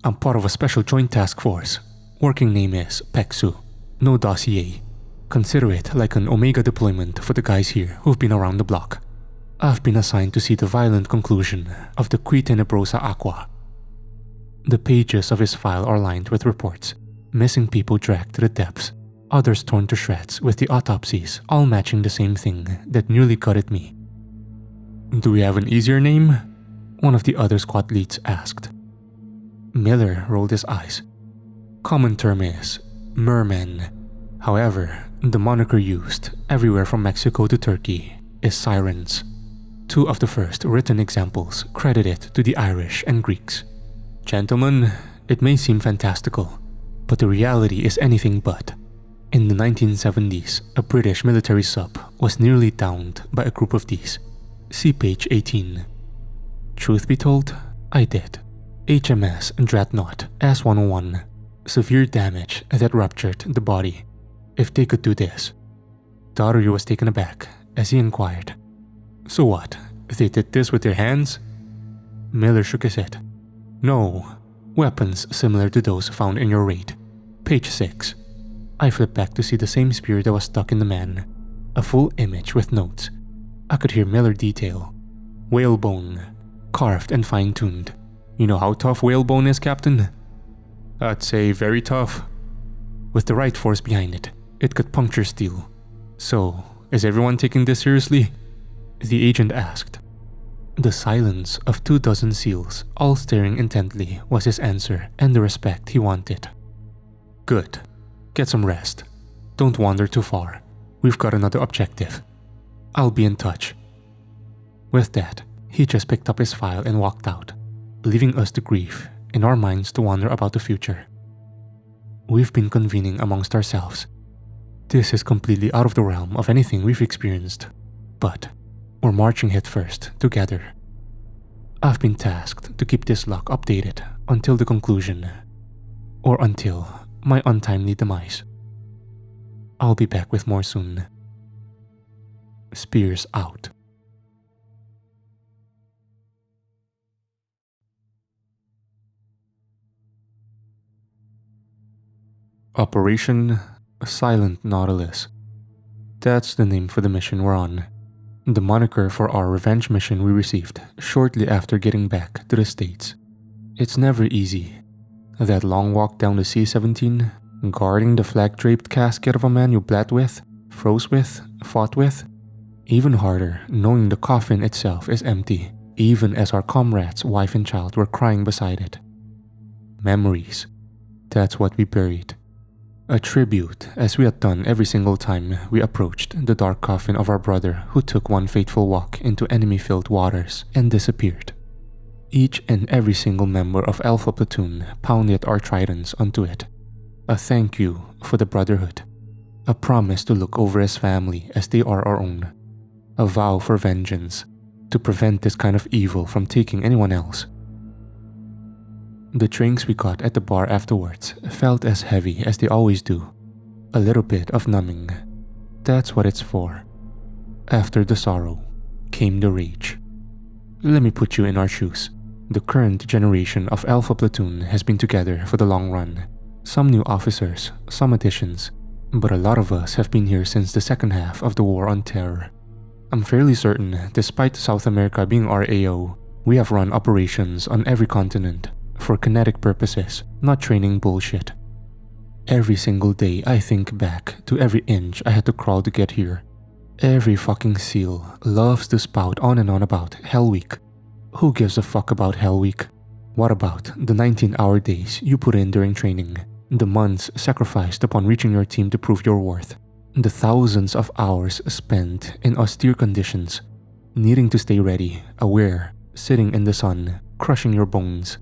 A: I'm part of a special joint task force. Working name is PEXU. No dossier. Consider it like an Omega deployment for the guys here who've been around the block. I've been assigned to see the violent conclusion of the Qui Tenebrosa Aqua. The pages of his file are lined with reports. Missing people dragged to the depths, others torn to shreds with the autopsies all matching the same thing that nearly gutted me. Do we have an easier name? One of the other squad leads asked. Miller rolled his eyes. Common term is merman. However, the moniker used everywhere from Mexico to Turkey is sirens. Two of the first written examples credit it to the Irish and Greeks. Gentlemen, it may seem fantastical, but the reality is anything but. In the 1970s, a British military sub was nearly downed by a group of these. See page 18. Truth be told, I did. HMS Dreadnought S-101. Severe damage that ruptured the body. If they could do this. Daru was taken aback as he inquired. So what? They did this with their hands? Miller shook his head. No. Weapons similar to those found in your raid. Page 6. I flipped back to see the same spear that was stuck in the man. A full image with notes. I could hear Miller detail. Whalebone. Carved and fine-tuned. You know how tough whalebone is, Captain? I'd say very tough. With the right force behind it, it could puncture steel. So, is everyone taking this seriously? The agent asked. The silence of 24 SEALs, all staring intently, was his answer and the respect he wanted. Good. Get some rest. Don't wander too far. We've got another objective. I'll be in touch. With that, he just picked up his file and walked out, leaving us to grieve, in our minds to wonder about the future. We've been convening amongst ourselves. This is completely out of the realm of anything we've experienced, but we're marching headfirst together. I've been tasked to keep this lock updated until the conclusion, or until my untimely demise. I'll be back with more soon. Spears out. Operation Silent Nautilus. That's the name for the mission we're on. The moniker for our revenge mission we received shortly after getting back to the States. It's never easy. That long walk down the C-17, guarding the flag-draped casket of a man you bled with, froze with, fought with. Even harder, knowing the coffin itself is empty, even as our comrade's wife and child were crying beside it. Memories. That's what we buried. A tribute, as we had done every single time we approached the dark coffin of our brother who took one fateful walk into enemy-filled waters and disappeared. Each and every single member of Alpha Platoon pounded our tridents onto it. A thank you for the brotherhood. A promise to look over his family as they are our own. A vow for vengeance, to prevent this kind of evil from taking anyone else. The drinks we got at the bar afterwards felt as heavy as they always do. A little bit of numbing. That's what it's for. After the sorrow came the rage. Let me put you in our shoes. The current generation of Alpha Platoon has been together for the long run. Some new officers, some additions, but a lot of us have been here since the second half of the War on Terror. I'm fairly certain, despite South America being our AO, we have run operations on every continent for kinetic purposes, not training bullshit. Every single day I think back to every inch I had to crawl to get here. Every fucking SEAL loves to spout on and on about Hell Week. Who gives a fuck about Hell Week? What about the 19-hour days you put in during training? The months sacrificed upon reaching your team to prove your worth? The thousands of hours spent in austere conditions, needing to stay ready, aware, sitting in the sun, crushing your bones.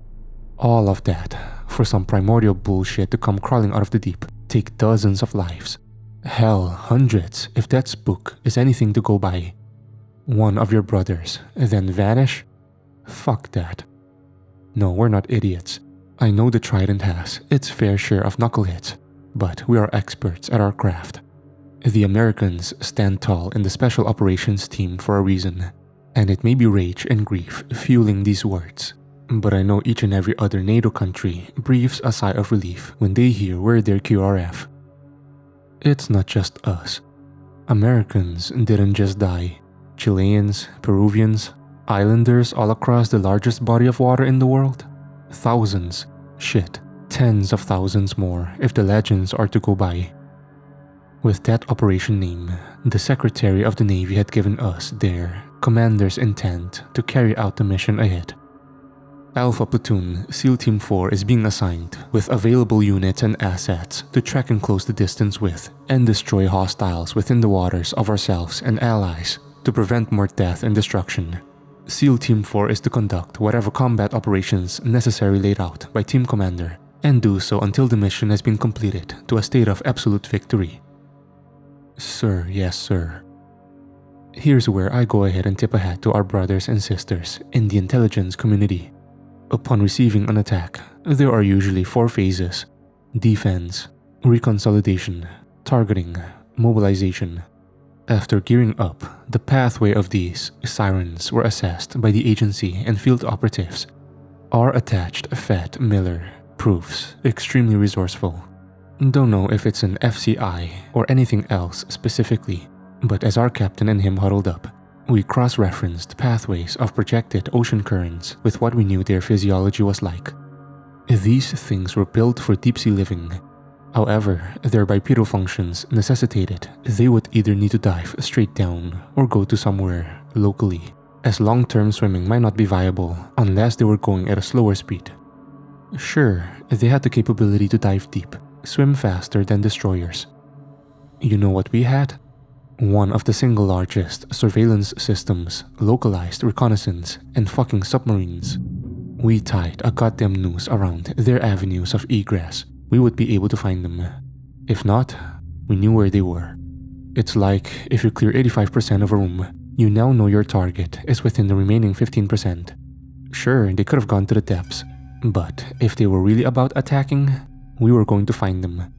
A: All of that for some primordial bullshit to come crawling out of the deep, take dozens of lives. Hell, hundreds if that spook is anything to go by. One of your brothers, then vanish? Fuck that. No, we're not idiots. I know the Trident has its fair share of knuckleheads, but we are experts at our craft. The Americans stand tall in the Special Operations team for a reason, and it may be rage and grief fueling these words, but I know each and every other NATO country breathes a sigh of relief when they hear we're their QRF. It's not just us. Americans didn't just die. Chileans, Peruvians, islanders all across the largest body of water in the world. Thousands, shit, tens of thousands more if the legends are to go by. With that operation name, the Secretary of the Navy had given us their commander's intent to carry out the mission ahead. Alpha Platoon SEAL Team 4 is being assigned with available units and assets to track and close the distance with and destroy hostiles within the waters of ourselves and allies to prevent more death and destruction. SEAL Team 4 is to conduct whatever combat operations necessarily laid out by Team Commander and do so until the mission has been completed to a state of absolute victory. Sir, yes sir. Here's where I go ahead and tip a hat to our brothers and sisters in the intelligence community. Upon receiving an attack, there are usually 4 phases: defense, reconsolidation, targeting, mobilization. After gearing up, the pathway of these sirens were assessed by the agency and field operatives. Our attached Fat Miller proves extremely resourceful. Don't know if it's an FCI or anything else specifically, but as our captain and him huddled up, we cross-referenced pathways of projected ocean currents with what we knew their physiology was like. These things were built for deep-sea living. However, their bipedal functions necessitated they would either need to dive straight down or go to somewhere locally, as long-term swimming might not be viable unless they were going at a slower speed. Sure, they had the capability to dive deep, swim faster than destroyers. You know what we had? One of the single largest surveillance systems, localized reconnaissance, and fucking submarines. We tied a goddamn noose around their avenues of egress. We would be able to find them. If not, we knew where they were. It's like if you clear 85% of a room, you now know your target is within the remaining 15%. Sure, they could have gone to the depths, but if they were really about attacking, we were going to find them.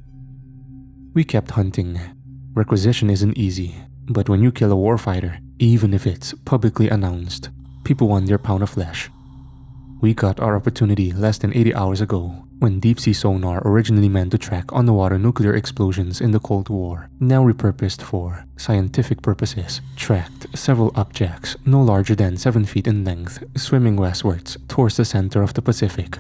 A: We kept hunting. Requisition isn't easy, but when you kill a warfighter, even if it's publicly announced, people want their pound of flesh. We got our opportunity less than 80 hours ago, when deep-sea sonar originally meant to track underwater nuclear explosions in the Cold War, now repurposed for scientific purposes, tracked several objects no larger than 7 feet in length, swimming westwards towards the center of the Pacific.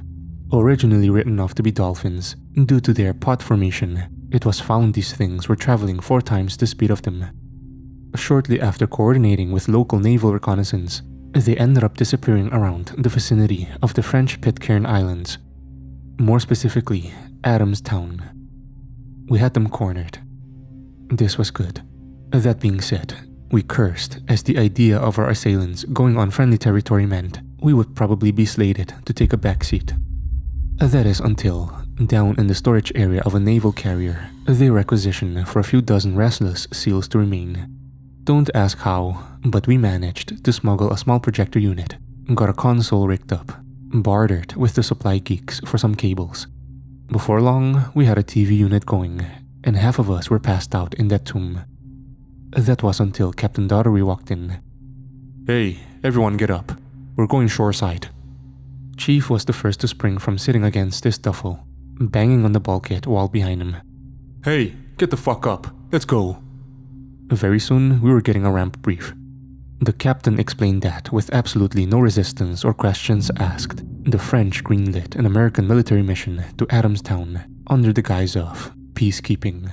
A: Originally written off to be dolphins, due to their pod formation, it was found these things were traveling 4 times the speed of them. Shortly after coordinating with local naval reconnaissance, they ended up disappearing around the vicinity of the French Pitcairn Islands, more specifically, Adamstown. We had them cornered. This was good. That being said, we cursed as the idea of our assailants going on friendly territory meant we would probably be slated to take a backseat. That is until, down in the storage area of a naval carrier, they requisitioned for a few dozen restless SEALs to remain. Don't ask how, but we managed to smuggle a small projector unit, got a console rigged up, bartered with the supply geeks for some cables. Before long, we had a TV unit going, and half of us were passed out in that tomb. That was until Captain Daughtery walked in. "Hey, everyone get up. We're going shoreside." Chief was the first to spring from sitting against his duffel, banging on the bulkhead wall behind him.
B: Hey, get the fuck up. Let's go.
A: Very soon, we were getting a ramp brief. The captain explained that, with absolutely no resistance or questions asked, the French greenlit an American military mission to Adamstown under the guise of peacekeeping.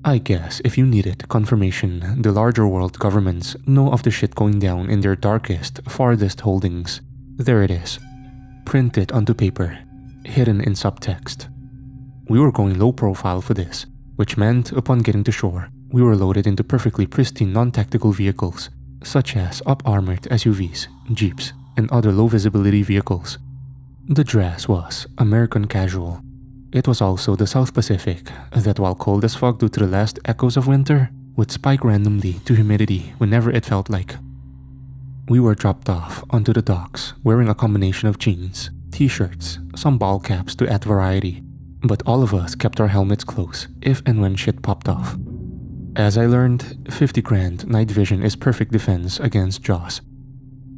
A: I guess if you needed confirmation the larger world governments know of the shit going down in their darkest, farthest holdings, there it is. Printed onto paper, hidden in subtext. We were going low profile for this, which meant upon getting to shore, we were loaded into perfectly pristine non-tactical vehicles, such as up-armored SUVs, jeeps, and other low-visibility vehicles. The dress was American casual. It was also the South Pacific that, while cold as fuck due to the last echoes of winter, would spike randomly to humidity whenever it felt like. We were dropped off onto the docks wearing a combination of jeans, t-shirts, some ball caps to add variety, but all of us kept our helmets close if and when shit popped off. As I learned, 50 grand night vision is perfect defense against Jaws.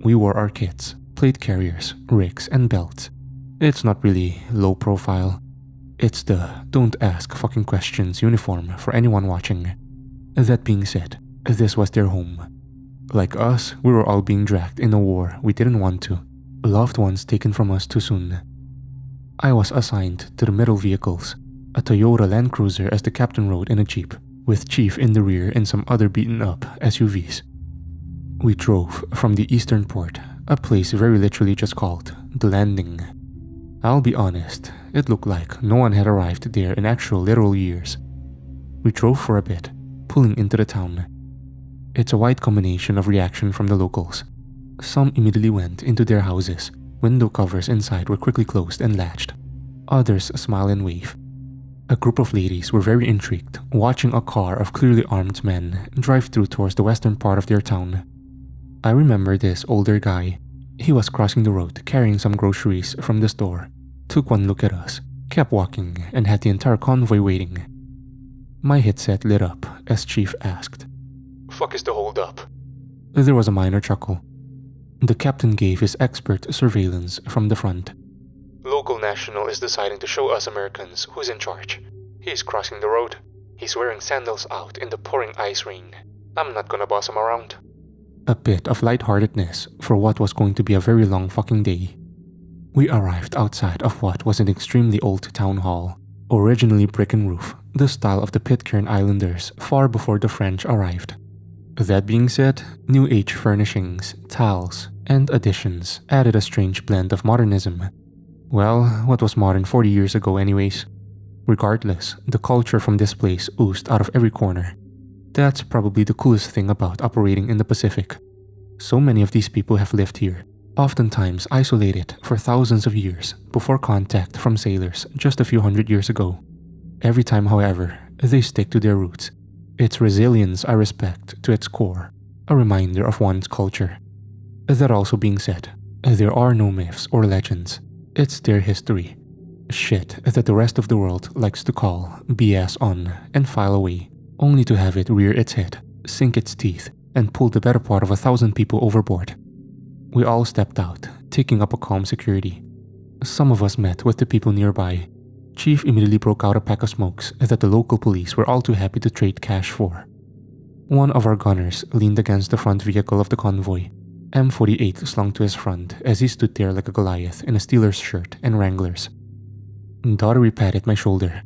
A: We wore our kits, plate carriers, rigs, and belts. It's not really low profile. It's the don't ask fucking questions uniform for anyone watching. That being said, this was their home. Like us, we were all being dragged in a war we didn't want to, loved ones taken from us too soon. I was assigned to the middle vehicles, a Toyota Land Cruiser as the captain rode in a jeep, with Chief in the rear and some other beaten-up SUVs. We drove from the eastern port, a place very literally just called The Landing. I'll be honest, it looked like no one had arrived there in actual literal years. We drove for a bit, pulling into the town. It's a wide combination of reaction from the locals. Some immediately went into their houses, window covers inside were quickly closed and latched. Others smile and wave. A group of ladies were very intrigued, watching a car of clearly armed men drive through towards the western part of their town. I remember this older guy. He was crossing the road carrying some groceries from the store, took one look at us, kept walking, and had the entire convoy waiting. My headset lit up as Chief asked,
B: "Fuck is the hold up?"
A: There was a minor chuckle. The captain gave his expert surveillance from the front.
B: "Local national is deciding to show us Americans who's in charge. He's crossing the road. He's wearing sandals out in the pouring ice rain. I'm not gonna boss him around."
A: A bit of lightheartedness for what was going to be a very long fucking day. We arrived outside of what was an extremely old town hall, originally brick and roof, the style of the Pitcairn Islanders far before the French arrived. That being said, new age furnishings, tiles, and additions added a strange blend of modernism. Well, what was modern 40 years ago anyways? Regardless, the culture from this place oozed out of every corner. That's probably the coolest thing about operating in the Pacific. So many of these people have lived here, oftentimes isolated for thousands of years before contact from sailors just a few hundred years ago. Every time, however, they stick to their roots. It's resilience I respect to its core, a reminder of one's culture. That also being said, there are no myths or legends. It's their history. Shit that the rest of the world likes to call BS on and file away, only to have it rear its head, sink its teeth, and pull the better part of 1,000 people overboard. We all stepped out, taking up a calm security. Some of us met with the people nearby. Chief immediately broke out a pack of smokes that the local police were all too happy to trade cash for. One of our gunners leaned against the front vehicle of the convoy, M48 slung to his front as he stood there like a Goliath in a Steelers shirt and Wranglers. Daughtery patted my shoulder.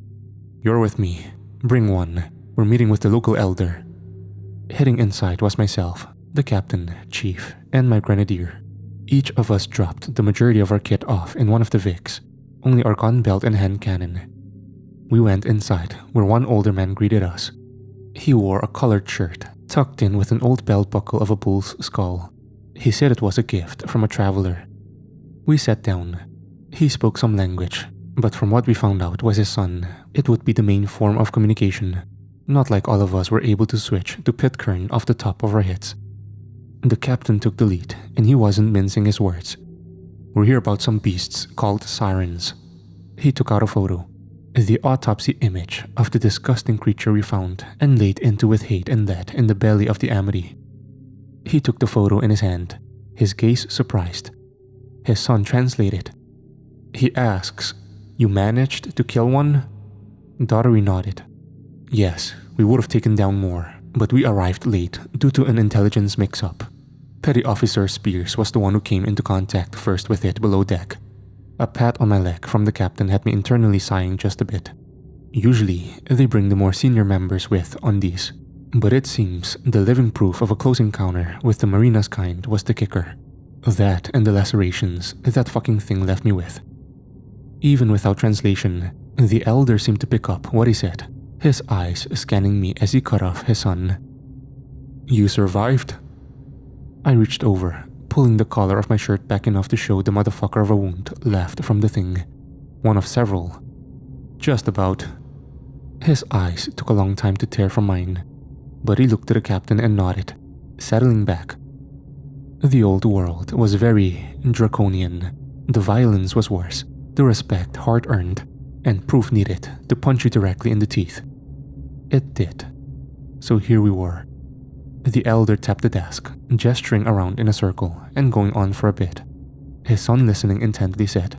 A: "You're with me. Bring one. We're meeting with the local elder." Heading inside was myself, the captain, chief, and my grenadier. Each of us dropped the majority of our kit off in one of the Vics, only our gun belt and hand cannon. We went inside, where one older man greeted us. He wore a colored shirt, tucked in with an old belt buckle of a bull's skull. He said it was a gift from a traveler. We sat down. He spoke some language, but from what we found out was his son. It would be the main form of communication. Not like all of us were able to switch to Pitcairn off the top of our heads. The captain took the lead, and he wasn't mincing his words. "We're here about some beasts called sirens." He took out a photo, the autopsy image of the disgusting creature we found and laid into with hate and lead in the belly of the Amity. He took the photo in his hand, his gaze surprised. His son translated. He asks, You managed to kill one? Daughtery nodded. Yes, we would have taken down more, but we arrived late due to an intelligence mix-up. Petty Officer Spears was the one who came into contact first with it below deck. A pat on my leg from the captain had me internally sighing just a bit. Usually, they bring the more senior members with on these, but it seems the living proof of a close encounter with the Marina's kind was the kicker. That and the lacerations that fucking thing left me with. Even without translation, the elder seemed to pick up what he said, his eyes scanning me as he cut off his son. You survived? I reached over, pulling the collar of my shirt back enough to show the motherfucker of a wound left from the thing. One of several. Just about. His eyes took a long time to tear from mine, but he looked to the captain and nodded, settling back. The old world was very draconian. The violence was worse, the respect hard-earned, and proof needed to punch you directly in the teeth. It did. So here we were. The elder tapped the desk, gesturing around in a circle and going on for a bit. His son, listening intently, said,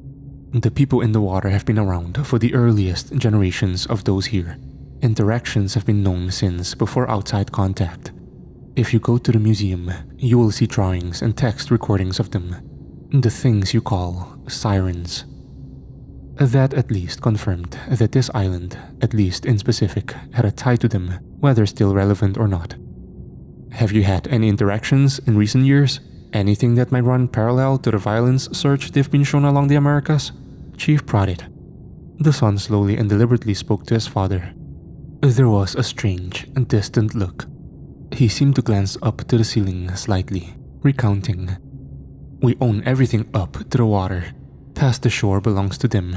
A: The people in the water have been around for the earliest generations of those here. Interactions have been known since before outside contact. If you go to the museum, you will see drawings and text recordings of them. The things you call sirens. That at least confirmed that this island, at least in specific, had a tie to them, whether still relevant or not. Have you had any interactions in recent years? Anything that might run parallel to the violence surge they've been shown along the Americas? Chief prodded. The son slowly and deliberately spoke to his father. There was a strange and distant look. He seemed to glance up to the ceiling slightly, recounting. We own everything up to the water. Past the shore belongs to them.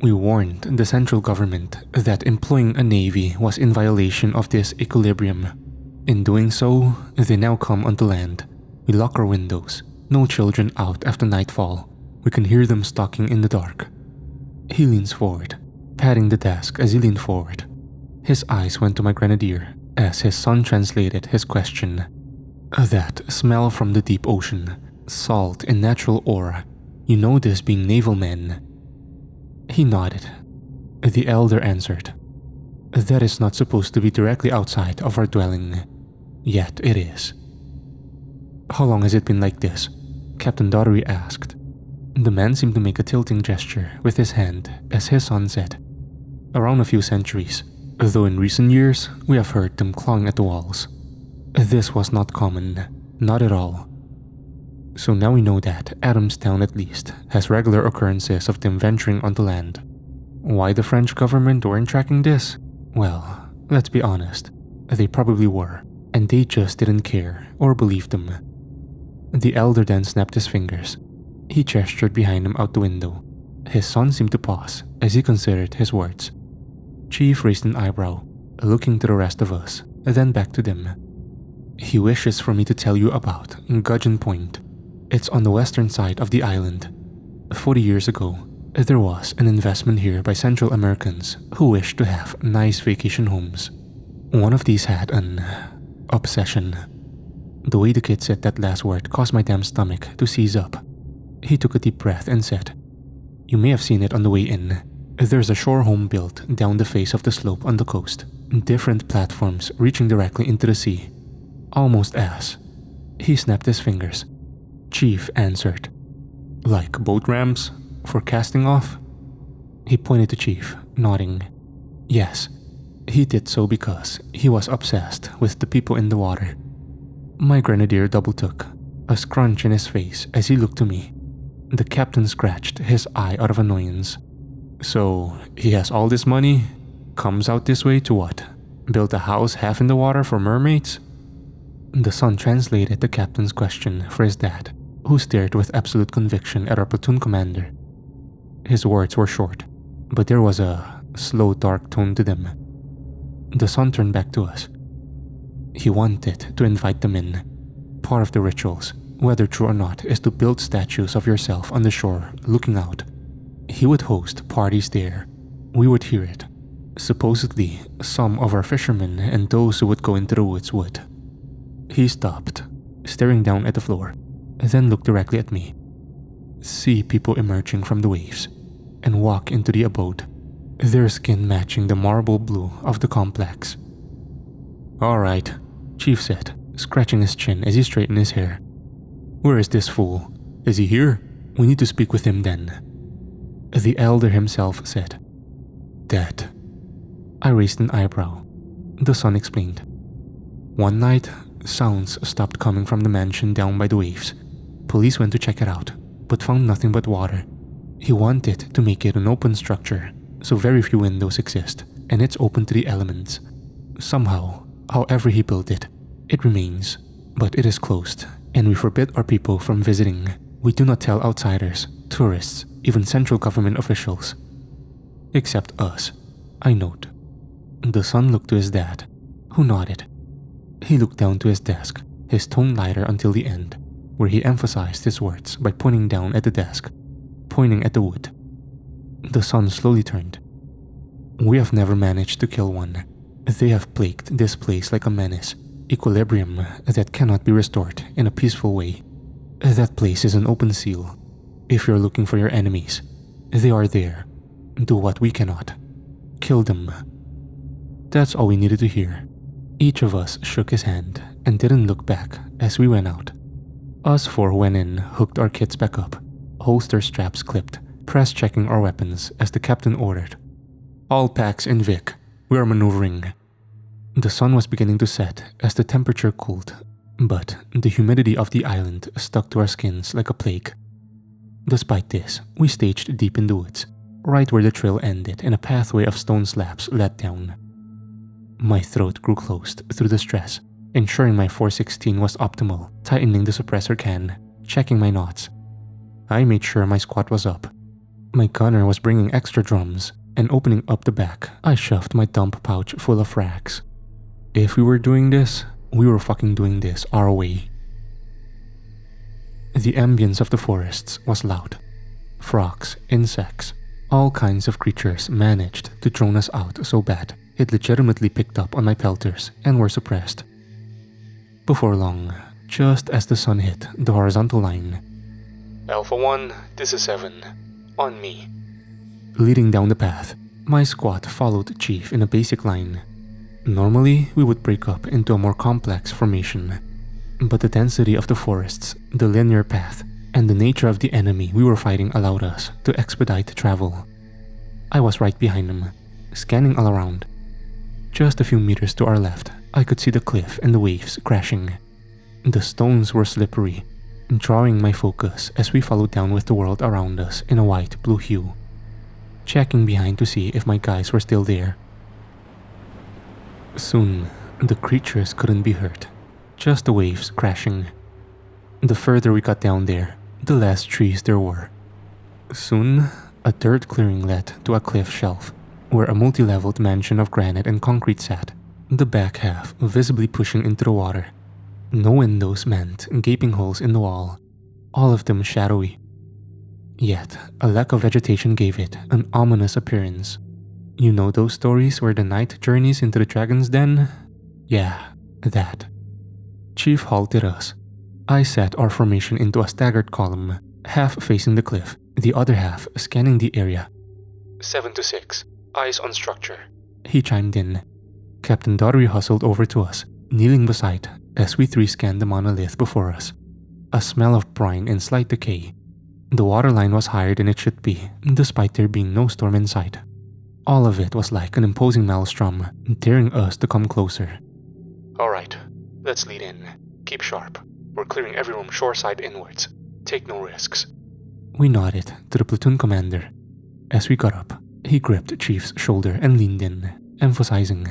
A: We warned the central government that employing a navy was in violation of this equilibrium. In doing so, they now come onto land. We lock our windows. No children out after nightfall. We can hear them stalking in the dark. He leans forward, patting the desk as he leaned forward. His eyes went to my grenadier as his son translated his question. That smell from the deep ocean. Salt and natural ore. You know this being naval men. He nodded. The elder answered. That is not supposed to be directly outside of our dwelling. Yet it is. How long has it been like this? Captain Daughtery asked. The man seemed to make a tilting gesture with his hand as his son said. Around a few centuries, though in recent years we have heard them clawing at the walls. This was not common, not at all. So now we know that Adamstown at least has regular occurrences of them venturing onto land. Why the French government weren't tracking this? Well, let's be honest, they probably were, and they just didn't care or believe them. The elder then snapped his fingers. He gestured behind him out the window. His son seemed to pause as he considered his words. Chief raised an eyebrow, looking to the rest of us, then back to them. He wishes for me to tell you about Gudgeon Point. It's on the western side of the island. 40 years ago, there was an investment here by Central Americans who wished to have nice vacation homes. One of these had an obsession. The way the kid said that last word caused my damn stomach to seize up. He took a deep breath and said, You may have seen it on the way in. There's a shore home built down the face of the slope on the coast. Different platforms reaching directly into the sea. Almost as. He snapped his fingers. Chief answered. Like boat ramps? For casting off? He pointed to Chief, nodding. Yes, he did so because he was obsessed with the people in the water. My grenadier double-took, a scrunch in his face as he looked to me. The captain scratched his eye out of annoyance. So, he has all this money, comes out this way to what? Build a house half in the water for mermaids? The son translated the captain's question for his dad, who stared with absolute conviction at our platoon commander. His words were short, but there was a slow, dark tone to them. The son turned back to us. He wanted to invite them in. Part of the rituals, whether true or not, is to build statues of yourself on the shore, looking out. He would host parties there. We would hear it. Supposedly, some of our fishermen and those who would go into the woods would. He stopped, staring down at the floor, then looked directly at me. See people emerging from the waves. and walk into the abode, their skin matching the marble blue of the complex. "Alright," Chief said, scratching his chin as he straightened his hair. "Where is this fool? Is he here? We need to speak with him then." The elder himself said, "Dead." I raised an eyebrow. The son explained. "One night, sounds stopped coming from the mansion down by the waves. Police went to check it out, but found nothing but water. He wanted to make it an open structure, so very few windows exist, and it's open to the elements. Somehow, however he built it, it remains, but it is closed, and we forbid our people from visiting. We do not tell outsiders, tourists, even central government officials. Except us," I note. The son looked to his dad, who nodded. He looked down to his desk, his tone lighter until the end, where he emphasized his words by pointing down at the desk, pointing at the wood. The son slowly turned. "We have never managed to kill one. They have plagued this place like a menace, equilibrium that cannot be restored in a peaceful way. That place is an open seal. If you're looking for your enemies, they are there. Do what we cannot. Kill them." That's all we needed to hear. Each of us shook his hand and didn't look back as we went out. Us four went in, hooked our kits back up, holster straps clipped, press checking our weapons as the captain ordered. "All packs in Vic. We are maneuvering." The sun was beginning to set as the temperature cooled, but the humidity of the island stuck to our skins like a plague. Despite this, we staged deep in the woods, right where the trail ended and a pathway of stone slabs led down. My throat grew closed through the stress, ensuring my 416 was optimal, tightening the suppressor can, checking my knots. I made sure my squat was up. My gunner was bringing extra drums, and opening up the back, I shoved my dump pouch full of frags. If we were doing this, we were fucking doing this our way. The ambience of the forests was loud. Frogs, insects, all kinds of creatures managed to drone us out so bad it legitimately picked up on my pelters and were suppressed. Before long, just as the sun hit the horizontal line,
B: "Alpha 1, this is 7. On me."
A: Leading down the path, my squad followed Chief in a basic line. Normally, we would break up into a more complex formation, but the density of the forests, the linear path, and the nature of the enemy we were fighting allowed us to expedite travel. I was right behind him, scanning all around. Just a few meters to our left, I could see the cliff and the waves crashing. The stones were slippery, drawing my focus as we followed down with the world around us in a white-blue hue. Checking behind to see if my guys were still there. Soon, the creatures couldn't be hurt, just the waves crashing. The further we got down there, the less trees there were. Soon, a dirt clearing led to a cliff shelf, where a multi-leveled mansion of granite and concrete sat, the back half visibly pushing into the water. No windows meant gaping holes in the wall, all of them shadowy. Yet, a lack of vegetation gave it an ominous appearance. You know those stories where the knight journeys into the dragon's den? Yeah, that. Chief halted us. I set our formation into a staggered column, half facing the cliff, the other half scanning the area.
B: 7 to 6. Eyes on structure.
A: He chimed in. Captain Daughtery hustled over to us, kneeling beside as we three scanned the monolith before us. A smell of brine and slight decay. The waterline was higher than it should be, despite there being no storm in sight. All of it was like an imposing maelstrom, daring us to come closer.
B: "Alright, let's lead in. Keep sharp. We're clearing every room shoreside inwards. Take no risks."
A: We nodded to the platoon commander. As we got up, he gripped Chief's shoulder and leaned in, emphasizing,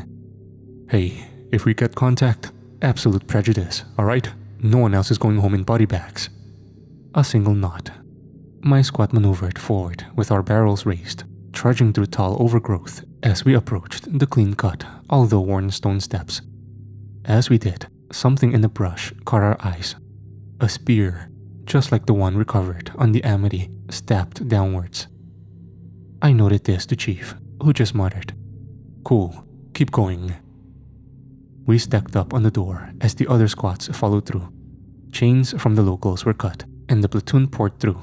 A: "Hey, if we get contact, absolute prejudice, alright? No one else is going home in body bags." A single nod. My squad maneuvered forward with our barrels raised, trudging through tall overgrowth as we approached the clean-cut, although worn stone steps. As we did, something in the brush caught our eyes. A spear, just like the one recovered on the Amity, stabbed downwards. I noted this to Chief, who just muttered, "Cool, keep going." We stacked up on the door as the other squads followed through. Chains from the locals were cut, and the platoon poured through.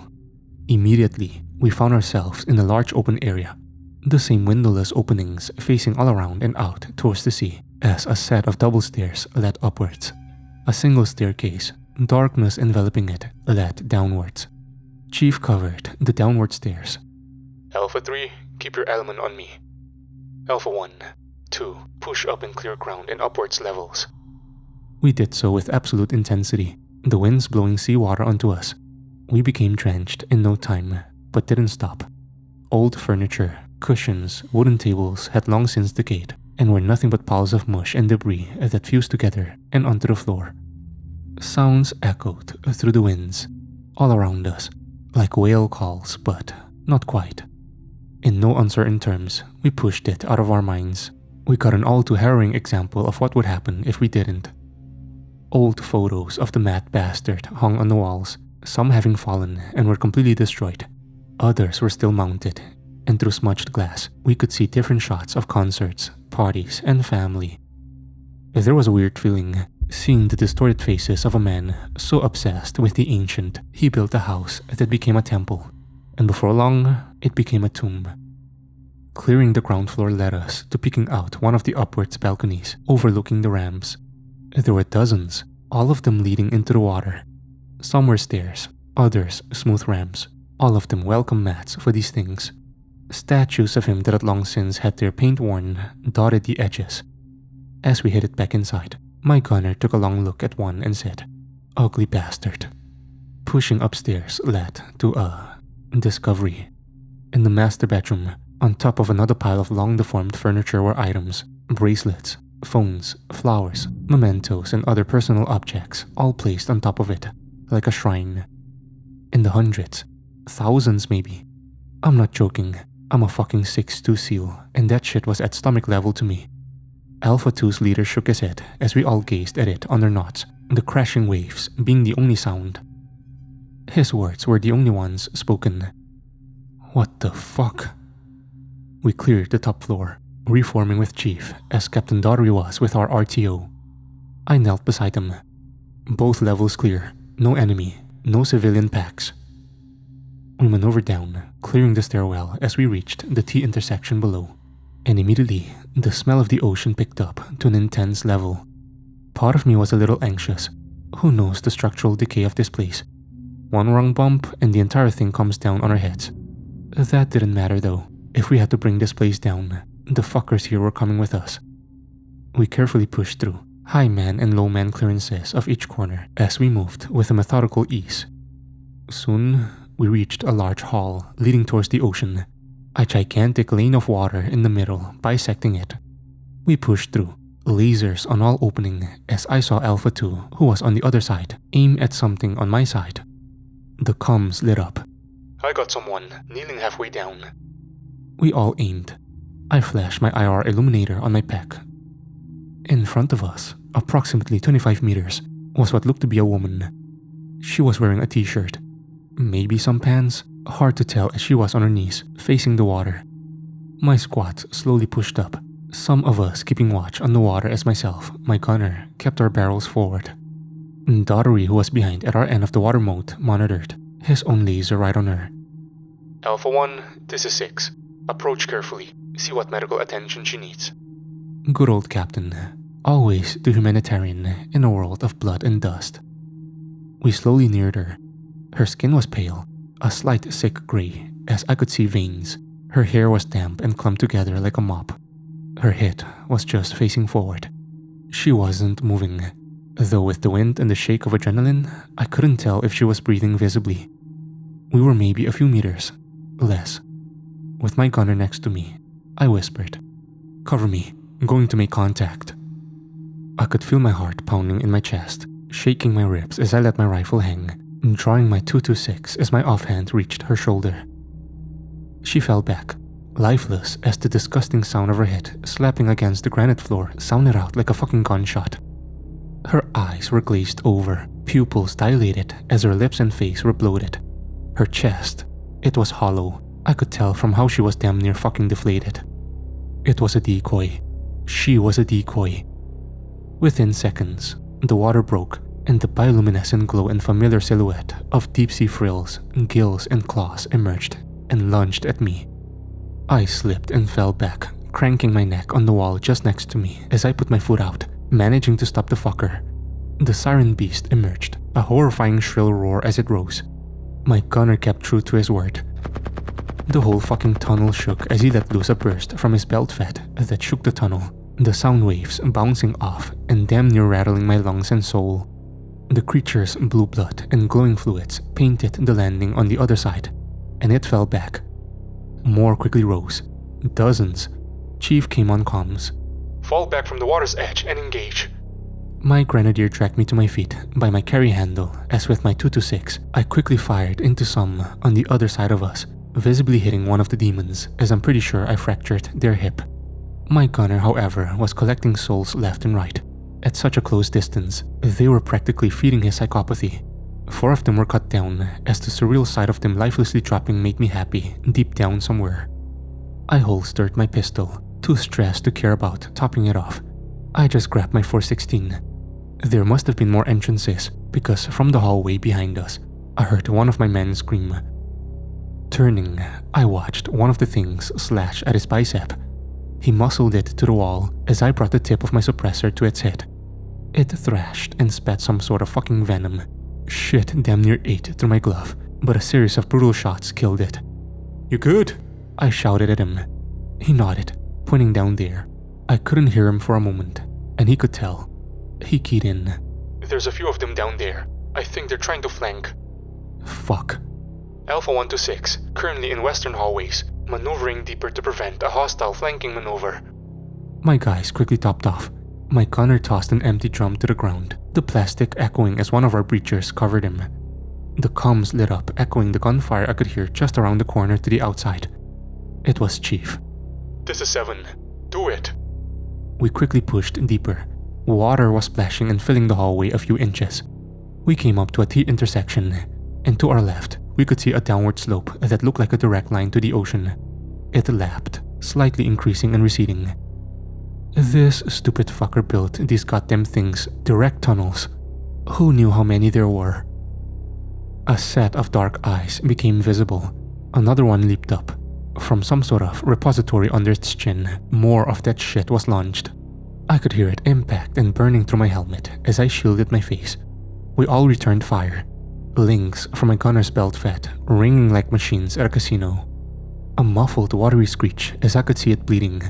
A: Immediately, We found ourselves in a large open area. The same windowless openings facing all around and out towards the sea, as a set of double stairs led upwards. A single staircase, darkness enveloping it, led downwards. Chief covered the downward stairs.
B: Alpha 3, keep your element on me. Alpha 1, 2, push up and clear ground in upwards levels.
A: We did so with absolute intensity, the winds blowing seawater onto us. We became drenched in no time, but didn't stop. Old furniture, cushions, wooden tables had long since decayed, and were nothing but piles of mush and debris that fused together and onto the floor. Sounds echoed through the winds, all around us, like whale calls, but not quite. In no uncertain terms, we pushed it out of our minds. We got an all too harrowing example of what would happen if we didn't. Old photos of the mad bastard hung on the walls, some having fallen and were completely destroyed. Others were still mounted, and through smudged glass, we could see different shots of concerts, parties, and family. There was a weird feeling, seeing the distorted faces of a man so obsessed with the ancient, he built a house that became a temple, and before long, it became a tomb. Clearing the ground floor led us to peeking out one of the upwards balconies overlooking the ramps. There were dozens, all of them leading into the water. Some were stairs, others smooth ramps, all of them welcome mats for these things. Statues of him that had long since had their paint worn dotted the edges. As we headed back inside, my gunner took a long look at one and said, "Ugly bastard." Pushing upstairs led to a discovery. In the master bedroom, on top of another pile of long deformed furniture were items, bracelets, phones, flowers, mementos, and other personal objects, all placed on top of it, like a shrine. In the hundreds, thousands maybe. I'm not joking, I'm a fucking 6'2" SEAL, and that shit was at stomach level to me. Alpha 2's leader shook his head as we all gazed at it under knots, the crashing waves being the only sound. His words were the only ones spoken. What the fuck? We cleared the top floor, reforming with Chief as Captain Daughtery was with our RTO. I knelt beside him. Both levels clear, no enemy, no civilian packs. We maneuvered down, clearing the stairwell as we reached the T intersection below, and immediately the smell of the ocean picked up to an intense level. Part of me was a little anxious. Who knows the structural decay of this place? One wrong bump and the entire thing comes down on our heads. That didn't matter though. If we had to bring this place down, the fuckers here were coming with us. We carefully pushed through high man and low man clearances of each corner as we moved with a methodical ease. Soon, we reached a large hall leading towards the ocean, a gigantic lane of water in the middle bisecting it. We pushed through, lasers on all opening as I saw Alpha 2, who was on the other side, aim at something on my side. The comms lit up.
B: I got someone, kneeling halfway down.
A: We all aimed. I flashed my IR illuminator on my pack. In front of us, approximately 25 meters, was what looked to be a woman. She was wearing a t-shirt, maybe some pants, hard to tell as she was on her knees, facing the water. My squad slowly pushed up, some of us keeping watch on the water as myself, my gunner, kept our barrels forward. Daughtery, who was behind at our end of the water moat, monitored, his own laser right on her.
B: Alpha 1, this is 6. Approach carefully, see what medical attention she needs.
A: Good old Captain, always the humanitarian in a world of blood and dust. We slowly neared her. Her skin was pale, a slight sick gray, as I could see veins. Her hair was damp and clumped together like a mop. Her head was just facing forward. She wasn't moving, though with the wind and the shake of adrenaline, I couldn't tell if she was breathing visibly. We were maybe a few meters, less. With my gunner next to me, I whispered, "Cover me, I'm going to make contact." I could feel my heart pounding in my chest, shaking my ribs as I let my rifle hang, drawing my .226 as my offhand reached her shoulder. She fell back, lifeless as the disgusting sound of her head slapping against the granite floor sounded out like a fucking gunshot. Her eyes were glazed over, pupils dilated as her lips and face were bloated. Her chest, it was hollow. I could tell from how she was damn near fucking deflated. It was a decoy. She was a decoy. Within seconds, the water broke and the bioluminescent glow and familiar silhouette of deep-sea frills, gills, and claws emerged and lunged at me. I slipped and fell back, cranking my neck on the wall just next to me as I put my foot out, managing to stop the fucker. The siren beast emerged, a horrifying shrill roar as it rose. My gunner kept true to his word. The whole fucking tunnel shook as he let loose a burst from his belt fed that shook the tunnel, the sound waves bouncing off and damn near rattling my lungs and soul. The creature's blue blood and glowing fluids painted the landing on the other side, and it fell back. More quickly rose. Dozens. Chief came on comms.
B: Fall back from the water's edge and engage.
A: My grenadier dragged me to my feet by my carry handle as with my 226 I quickly fired into some on the other side of us, visibly hitting one of the demons as I'm pretty sure I fractured their hip. My gunner, however, was collecting souls left and right. At such a close distance, they were practically feeding his psychopathy. 4 of them were cut down as the surreal sight of them lifelessly dropping made me happy deep down somewhere. I holstered my pistol, too stressed to care about topping it off. I just grabbed my 416. There must have been more entrances because from the hallway behind us, I heard one of my men scream. Turning, I watched one of the things slash at his bicep. He muscled it to the wall as I brought the tip of my suppressor to its head. It thrashed and spat some sort of fucking venom. Shit damn near ate through my glove, but a series of brutal shots killed it.
B: You good?
A: I shouted at him. He nodded, pointing down there. I couldn't hear him for a moment, and he could tell. He keyed in.
B: There's a few of them down there. I think they're trying to flank.
A: Fuck.
B: Alpha 126, currently in western hallways, maneuvering deeper to prevent a hostile flanking maneuver.
A: My guys quickly topped off. My gunner tossed an empty drum to the ground, the plastic echoing as one of our breachers covered him. The comms lit up, echoing the gunfire I could hear just around the corner to the outside. It was Chief.
B: This is 7. Do it.
A: We quickly pushed deeper. Water was splashing and filling the hallway a few inches. We came up to a T-intersection, and to our left, we could see a downward slope that looked like a direct line to the ocean. It lapped, slightly increasing and receding. This stupid fucker built these goddamn things direct tunnels. Who knew how many there were? A set of dark eyes became visible. Another one leaped up. From some sort of repository under its chin, more of that shit was launched. I could hear it impact and burning through my helmet as I shielded my face. We all returned fire. Links from my gunner's belt fed, ringing like machines at a casino. A muffled watery screech as I could see it bleeding.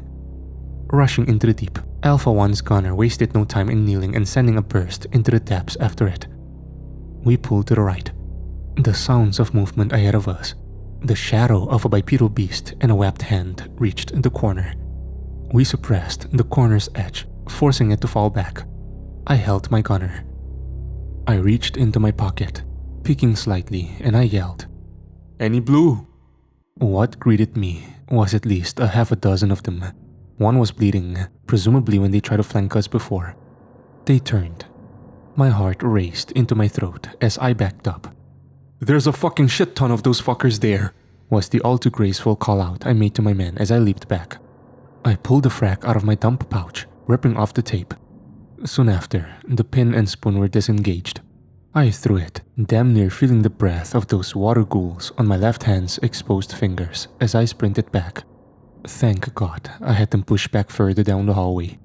A: Rushing into the deep, Alpha 1's gunner wasted no time in kneeling and sending a burst into the depths after it. We pulled to the right. The sounds of movement ahead of us. The shadow of a bipedal beast and a webbed hand reached the corner. We suppressed the corner's edge, forcing it to fall back. I held my gunner. I reached into my pocket, peeking slightly, and I yelled, "Any blue?" What greeted me was at least a half a dozen of them. One was bleeding, presumably when they tried to flank us before. They turned. My heart raced into my throat as I backed up. "There's a fucking shit ton of those fuckers there," was the all too graceful call-out I made to my men as I leaped back. I pulled the frack out of my dump pouch, ripping off the tape. Soon after, the pin and spoon were disengaged. I threw it, damn near feeling the breath of those water ghouls on my left hand's exposed fingers as I sprinted back. Thank God I had them pushed back further down the hallway.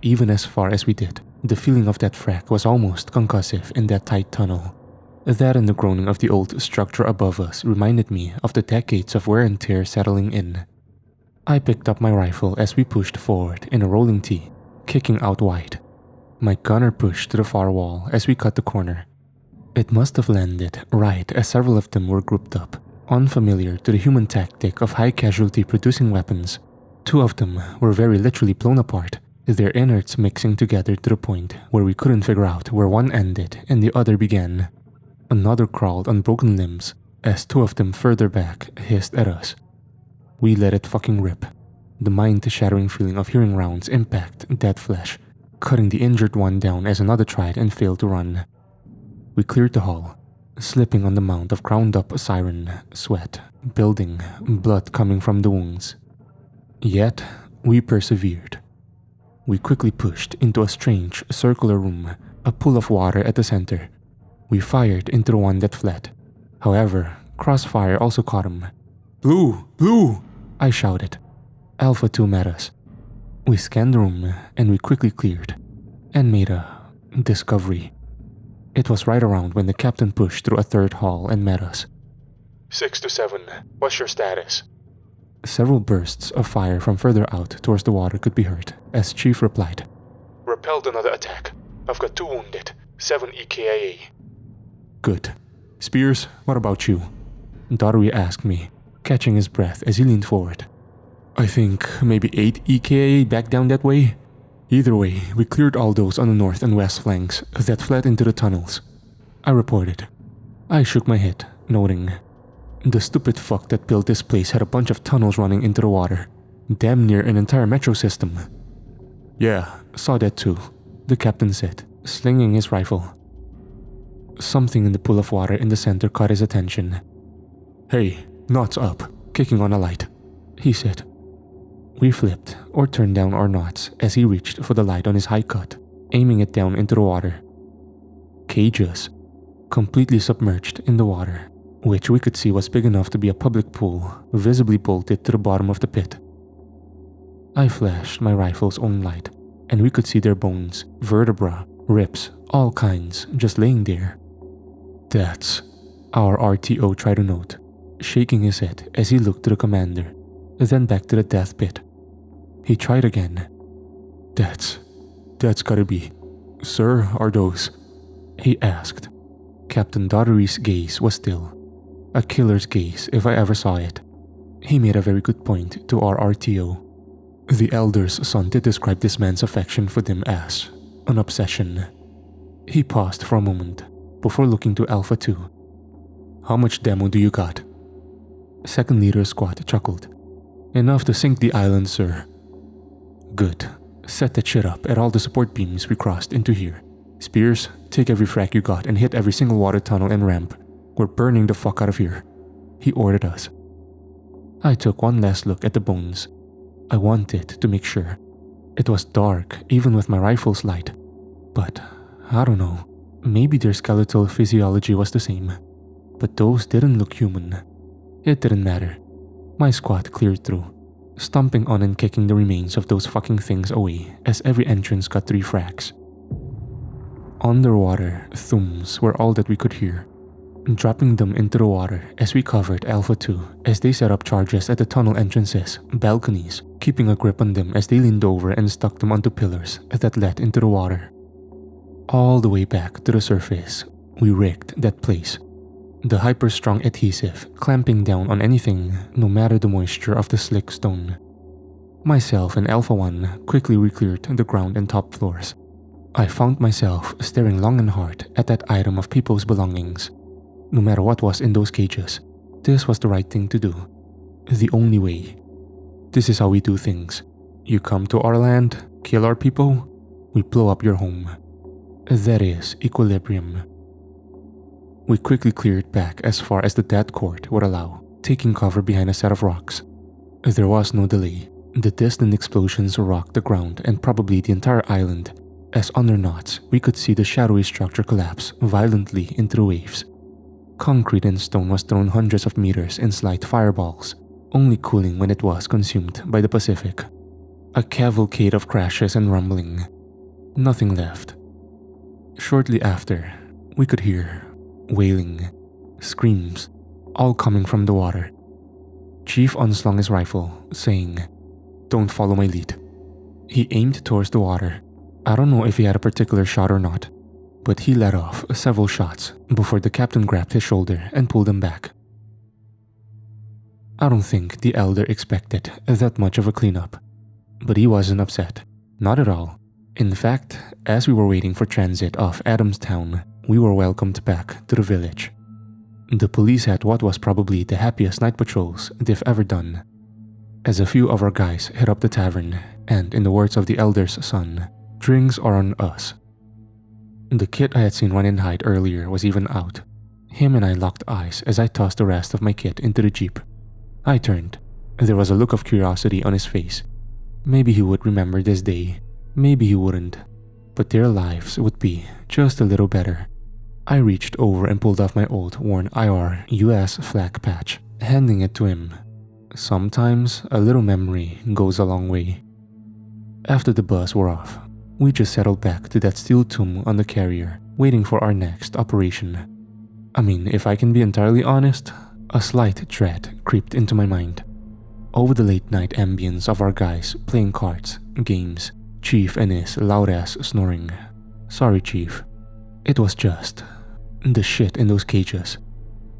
A: Even as far as we did, the feeling of that frack was almost concussive in that tight tunnel. That and the groaning of the old structure above us reminded me of the decades of wear and tear settling in. I picked up my rifle as we pushed forward in a rolling T, kicking out wide. My gunner pushed to the far wall as we cut the corner. It must have landed right as several of them were grouped up, unfamiliar to the human tactic of high casualty producing weapons. 2 of them were very literally blown apart, their innards mixing together to the point where we couldn't figure out where one ended and the other began. Another crawled on broken limbs as 2 of them further back hissed at us. We let it fucking rip. The mind-shattering feeling of hearing rounds impact dead flesh, cutting the injured one down as another tried and failed to run. We cleared the hall, slipping on the mound of ground-up siren, sweat, building, blood coming from the wounds. Yet, we persevered. We quickly pushed into a strange circular room, a pool of water at the center. We fired into the one that fled. However, Crossfire also caught him. "Blue! Blue!" I shouted. Alpha 2 met us. We scanned the room and we quickly cleared and made a discovery. It was right around when the captain pushed through a third hall and met us.
B: 6 to 7. What's your status?
A: Several bursts of fire from further out towards the water could be heard as Chief replied.
B: Repelled another attack. I've got 2 wounded. 7 EKIA.
A: Good. Spears, what about you? Daru asked me, catching his breath as he leaned forward. I think maybe 8 EKIA back down that way. Either way, we cleared all those on the north and west flanks that fled into the tunnels. I reported. I shook my head, noting, the stupid fuck that built this place had a bunch of tunnels running into the water. Damn near an entire metro system. Yeah, saw that too, the captain said, slinging his rifle. Something in the pool of water in the center caught his attention. Hey, knots up, kicking on a light, he said. We flipped or turned down our knots as he reached for the light on his high cut, aiming it down into the water. Cages, completely submerged in the water, which we could see was big enough to be a public pool, visibly bolted to the bottom of the pit. I flashed my rifle's own light, and we could see their bones, vertebra, ribs, all kinds, just laying there. That's, our RTO tried to note, shaking his head as he looked to the commander, then back to the death pit. He tried again. That's gotta be. Sir, are those? He asked. Captain Daughtery's gaze was still. A killer's gaze if I ever saw it. He made a very good point to our RTO. The Elder's son did describe this man's affection for them as an obsession. He paused for a moment before looking to Alpha 2. How much demo do you got? Second Leader Squad chuckled. Enough to sink the island, sir. Good. Set that shit up at all the support beams we crossed into here. Spears, take every frack you got and hit every single water tunnel and ramp. We're burning the fuck out of here, he ordered us. I took one last look at the bones. I wanted to make sure. It was dark even with my rifle's light. But, I don't know, maybe their skeletal physiology was the same. But those didn't look human. It didn't matter. My squad cleared through, stomping on and kicking the remains of those fucking things away as every entrance got 3 fracks. Underwater thums were all that we could hear, dropping them into the water as we covered Alpha 2 as they set up charges at the tunnel entrances, balconies, keeping a grip on them as they leaned over and stuck them onto pillars that led into the water. All the way back to the surface, we rigged that place. The hyper-strong adhesive clamping down on anything no matter the moisture of the slick stone. Myself and Alpha 1 quickly re-cleared the ground and top floors. I found myself staring long and hard at that item of people's belongings. No matter what was in those cages, this was the right thing to do. The only way. This is how we do things. You come to our land, kill our people, we blow up your home. That is equilibrium. We quickly cleared back as far as the dead court would allow, taking cover behind a set of rocks. There was no delay. The distant explosions rocked the ground and probably the entire island, as under knots we could see the shadowy structure collapse violently into the waves. Concrete and stone was thrown hundreds of meters in slight fireballs, only cooling when it was consumed by the Pacific. A cavalcade of crashes and rumbling. Nothing left. Shortly after, we could hear wailing, screams, all coming from the water. Chief unslung his rifle, saying, "Don't follow my lead." He aimed towards the water. I don't know if he had a particular shot or not, but he let off several shots before the captain grabbed his shoulder and pulled him back. I don't think the Elder expected that much of a cleanup, but he wasn't upset. Not at all. In fact, as we were waiting for transit off Adamstown, we were welcomed back to the village. The police had what was probably the happiest night patrols they've ever done, as a few of our guys hit up the tavern, and in the words of the Elder's son, drinks are on us. The kit I had seen run and hide earlier was even out. Him and I locked eyes as I tossed the rest of my kit into the jeep. I turned. There was a look of curiosity on his face. Maybe he would remember this day, maybe he wouldn't, but their lives would be just a little better. I reached over and pulled off my old worn IR US flag patch, handing it to him. Sometimes a little memory goes a long way. After the buzz wore off, we just settled back to that steel tomb on the carrier, waiting for our next operation. I mean, if I can be entirely honest, a slight dread creeped into my mind. Over the late night ambience of our guys playing cards, games, Chief and his loud-ass snoring. Sorry, Chief. It was just the shit in those cages.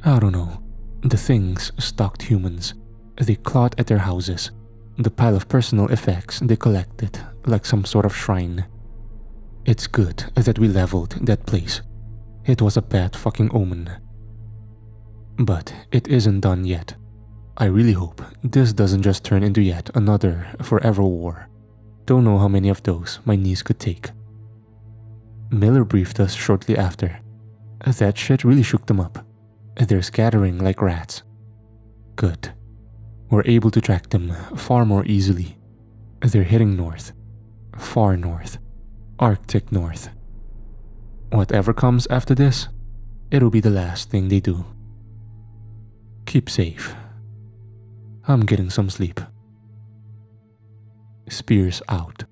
A: I don't know. The things stalked humans. They clawed at their houses. The pile of personal effects they collected like some sort of shrine. It's good that we leveled that place. It was a bad fucking omen. But it isn't done yet. I really hope this doesn't just turn into yet another forever war. Don't know how many of those my niece could take. Miller briefed us shortly after. That shit really shook them up. They're scattering like rats. Good. We're able to track them far more easily. They're heading north. Far north. Arctic north. Whatever comes after this, it'll be the last thing they do. Keep safe. I'm getting some sleep. Spears out.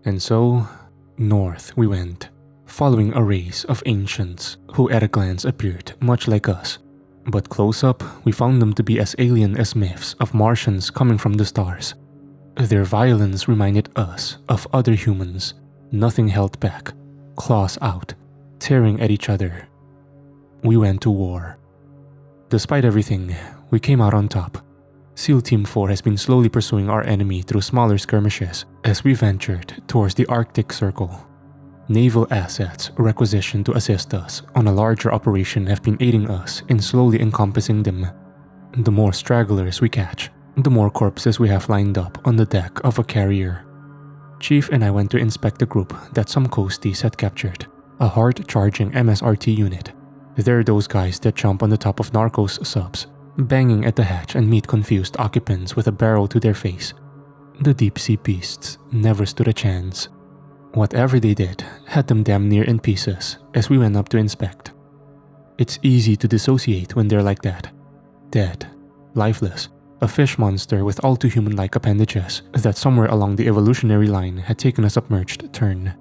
A: And so, north we went, following a race of ancients who at a glance appeared much like us. But close up, we found them to be as alien as myths of Martians coming from the stars. Their violence reminded us of other humans, nothing held back, claws out, tearing at each other. We went to war. Despite everything, we came out on top. SEAL Team 4 has been slowly pursuing our enemy through smaller skirmishes as we ventured towards the Arctic Circle. Naval assets requisitioned to assist us on a larger operation have been aiding us in slowly encompassing them. The more stragglers we catch, the more corpses we have lined up on the deck of a carrier. Chief and I went to inspect the group that some coasties had captured, a hard-charging MSRT unit. They're those guys that jump on the top of Narcos subs, banging at the hatch and meet confused occupants with a barrel to their face. The deep-sea beasts never stood a chance. Whatever they did had them damn near in pieces as we went up to inspect. It's easy to dissociate when they're like that. Dead, lifeless, a fish monster with all too human-like appendages that somewhere along the evolutionary line had taken a submerged turn.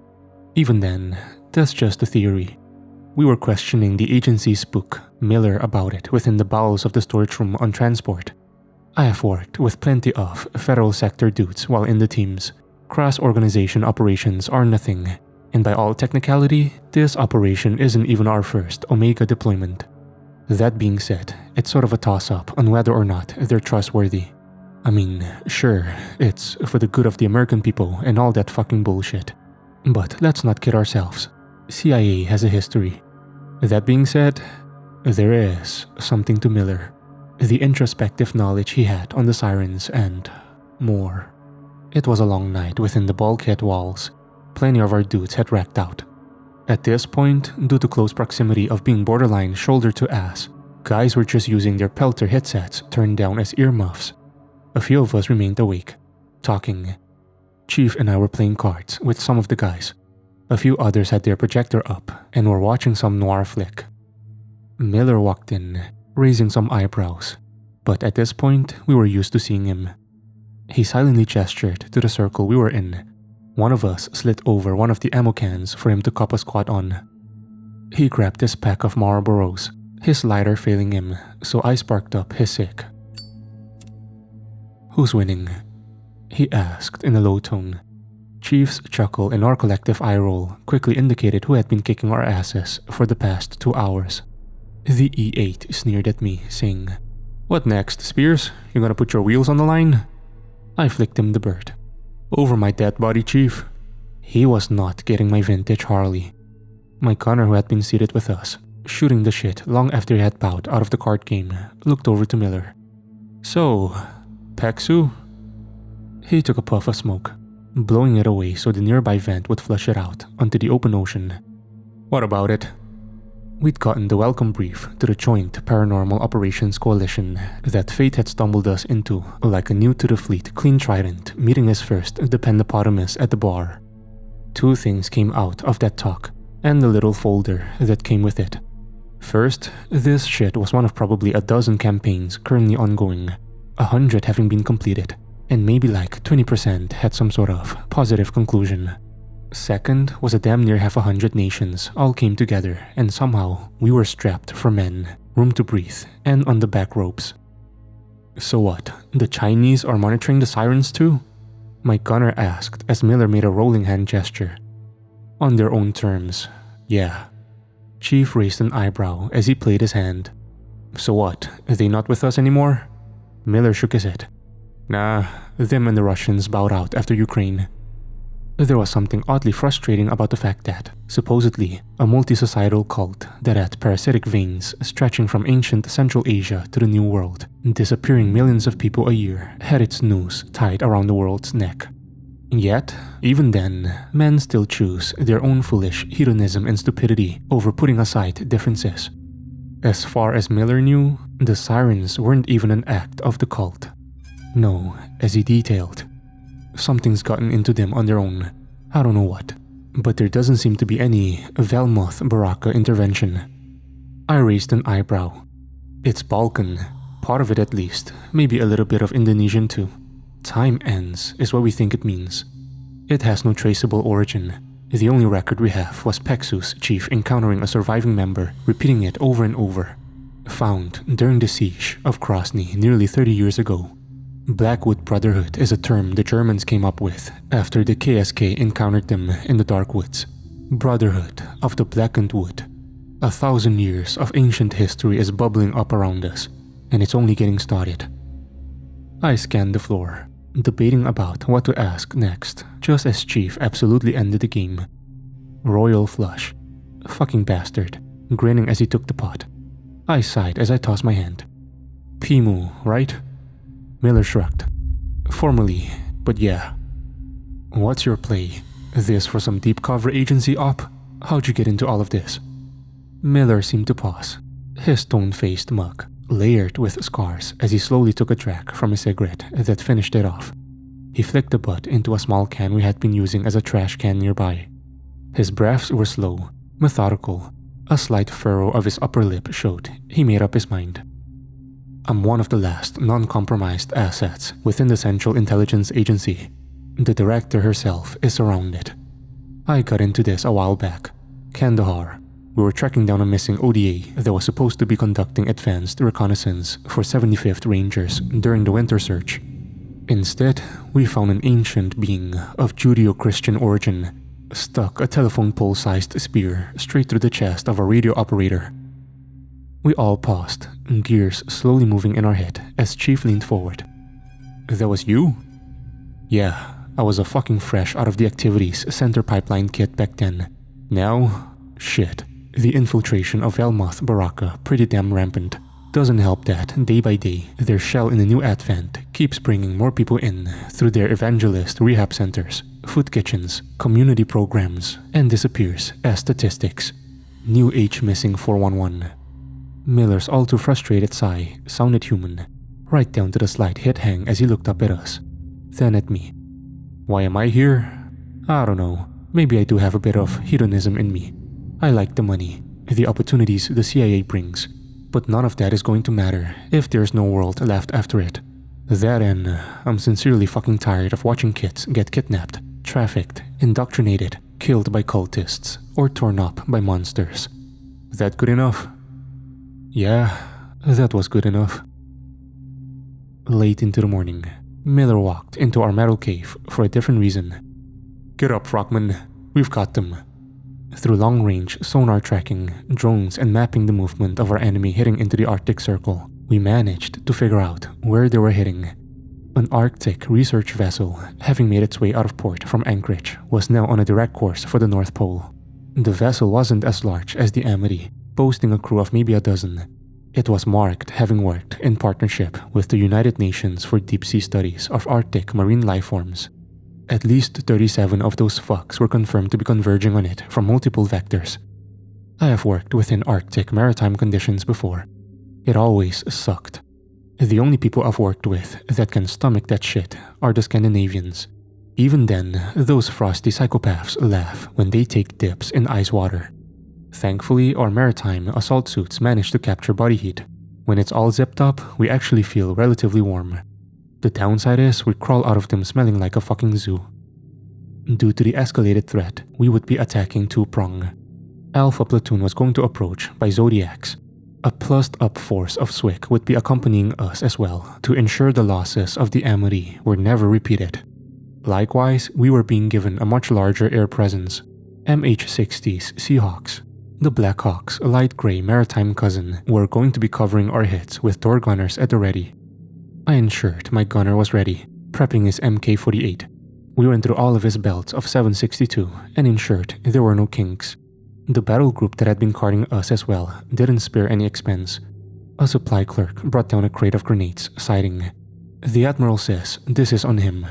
A: Even then, that's just a theory. We were questioning the agency's spook, Miller, about it within the bowels of the storage room on transport. I have worked with plenty of federal sector dudes while in the teams. Cross-organization operations are nothing, and by all technicality, this operation isn't even our first Omega deployment. That being said, it's sort of a toss-up on whether or not they're trustworthy. I mean, sure, it's for the good of the American people and all that fucking bullshit. But let's not kid ourselves. CIA has a history. That being said, there is something to Miller. The introspective knowledge he had on the sirens and more. It was a long night within the bulkhead walls. Plenty of our dudes had racked out. At this point, due to close proximity of being borderline shoulder to ass, guys were just using their pelter headsets turned down as earmuffs. A few of us remained awake, talking. Chief and I were playing cards with some of the guys. A few others had their projector up and were watching some noir flick. Miller walked in, raising some eyebrows, but at this point we were used to seeing him. He silently gestured to the circle we were in. One of us slid over one of the ammo cans for him to cup a squat on. He grabbed his pack of Marlboros, his lighter failing him, so I sparked up his sick. "Who's winning?" he asked in a low tone. Chief's chuckle and our collective eye roll quickly indicated who had been kicking our asses for the past 2 hours. The E8 sneered at me, saying, "What next, Spears? You gonna put your wheels on the line?" I flicked him the bird. "Over my dead body, Chief." He was not getting my vintage Harley. My gunner, who had been seated with us, shooting the shit long after he had bowed out of the card game, looked over to Miller. "So, PEXU?" He took a puff of smoke, blowing it away so the nearby vent would flush it out onto the open ocean. "What about it?" We'd gotten the welcome brief to the Joint Paranormal Operations Coalition that fate had stumbled us into like a new-to-the-fleet clean trident meeting his first dependopotamus at the bar. Two things came out of that talk, and the little folder that came with it. First, this shit was one of probably a dozen campaigns currently ongoing, 100 having been completed, and maybe like 20% had some sort of positive conclusion. Second was a damn near half 100 nations all came together, and somehow we were strapped for men, room to breathe, and on the back ropes. So what, the Chinese are monitoring the sirens too? My gunner asked as Miller made a rolling hand gesture. On their own terms, yeah. Chief raised an eyebrow as he played his hand. So what, are they not with us anymore? Miller shook his head. Nah, them and the Russians bowed out after Ukraine. There was something oddly frustrating about the fact that, supposedly, a multi-societal cult that had parasitic veins stretching from ancient Central Asia to the New World, disappearing millions of people a year, had its noose tied around the world's neck. Yet, even then, men still choose their own foolish hedonism and stupidity over putting aside differences. As far as Miller knew, the sirens weren't even an act of the cult. No, as he detailed, something's gotten into them on their own. I don't know what, but there doesn't seem to be any Velmoth Baraka intervention. I raised an eyebrow. It's Balkan, part of it at least, maybe a little bit of Indonesian too. Time ends is what we think it means. It has no traceable origin. The only record we have was PEXU's chief encountering a surviving member, repeating it over and over. Found during the siege of Krasny nearly 30 years ago. Blackwood Brotherhood is a term the Germans came up with after the KSK encountered them in the dark woods. Brotherhood of the Blackened Wood. 1,000 years of ancient history is bubbling up around us, and it's only getting started. I scanned the floor, debating about what to ask next, just as Chief absolutely ended the game. Royal flush. Fucking bastard, grinning as he took the pot. I sighed as I tossed my hand. PEMU, right? Miller shrugged. Formally, but yeah. What's your play? This for some deep cover agency op? How'd you get into all of this? Miller seemed to pause, his stone-faced mug layered with scars as he slowly took a drag from a cigarette that finished it off. He flicked the butt into a small can we had been using as a trash can nearby. His breaths were slow, methodical. A slight furrow of his upper lip showed he made up his mind. I'm one of the last non-compromised assets within the Central Intelligence Agency. The director herself is surrounded. I got into this a while back. Kandahar. We were tracking down a missing ODA that was supposed to be conducting advanced reconnaissance for 75th Rangers during the winter search. Instead, we found an ancient being of Judeo-Christian origin, stuck a telephone pole-sized spear straight through the chest of a radio operator. We all paused, gears slowly moving in our head as Chief leaned forward. That was you? Yeah, I was a fucking fresh out of the activities center pipeline kit back then. Now, shit. The infiltration of Velmoth Baraka pretty damn rampant. Doesn't help that, day by day, their shell in the new advent keeps bringing more people in through their evangelist rehab centers, food kitchens, community programs, and disappears as statistics. New age missing 411. Miller's all too frustrated sigh sounded human, right down to the slight hit hang as he looked up at us, then at me. Why am I here? I don't know. Maybe I do have a bit of hedonism in me. I like the money, the opportunities the CIA brings, but none of that is going to matter if there's no world left after it. That and I'm sincerely fucking tired of watching kids get kidnapped, trafficked, indoctrinated, killed by cultists, or torn up by monsters. That good enough? Yeah, that was good enough. Late into the morning, Miller walked into our metal cave for a different reason. Get up, Frogman. We've got them. Through long-range sonar tracking, drones, and mapping the movement of our enemy hitting into the Arctic Circle, we managed to figure out where they were hitting. An Arctic research vessel, having made its way out of port from Anchorage, was now on a direct course for the North Pole. The vessel wasn't as large as the Amity, boasting a crew of maybe a dozen. It was marked having worked in partnership with the United Nations for deep-sea studies of Arctic marine lifeforms. At least 37 of those fucks were confirmed to be converging on it from multiple vectors. I have worked within Arctic maritime conditions before. It always sucked. The only people I've worked with that can stomach that shit are the Scandinavians. Even then, those frosty psychopaths laugh when they take dips in ice water. Thankfully, our maritime assault suits manage to capture body heat. When it's all zipped up, we actually feel relatively warm. The downside is we crawl out of them smelling like a fucking zoo. Due to the escalated threat, we would be attacking two-prong. Alpha platoon was going to approach by Zodiacs. A plussed-up force of SWIC would be accompanying us as well to ensure the losses of the Amory were never repeated. Likewise, we were being given a much larger air presence. MH-60's Seahawks. The Blackhawks, a light grey maritime cousin, were going to be covering our hits with door gunners at the ready. I ensured my gunner was ready, prepping his MK-48. We went through all of his belts of 7.62 and ensured there were no kinks. The battle group that had been carting us as well didn't spare any expense. A supply clerk brought down a crate of grenades, citing, "The Admiral says this is on him."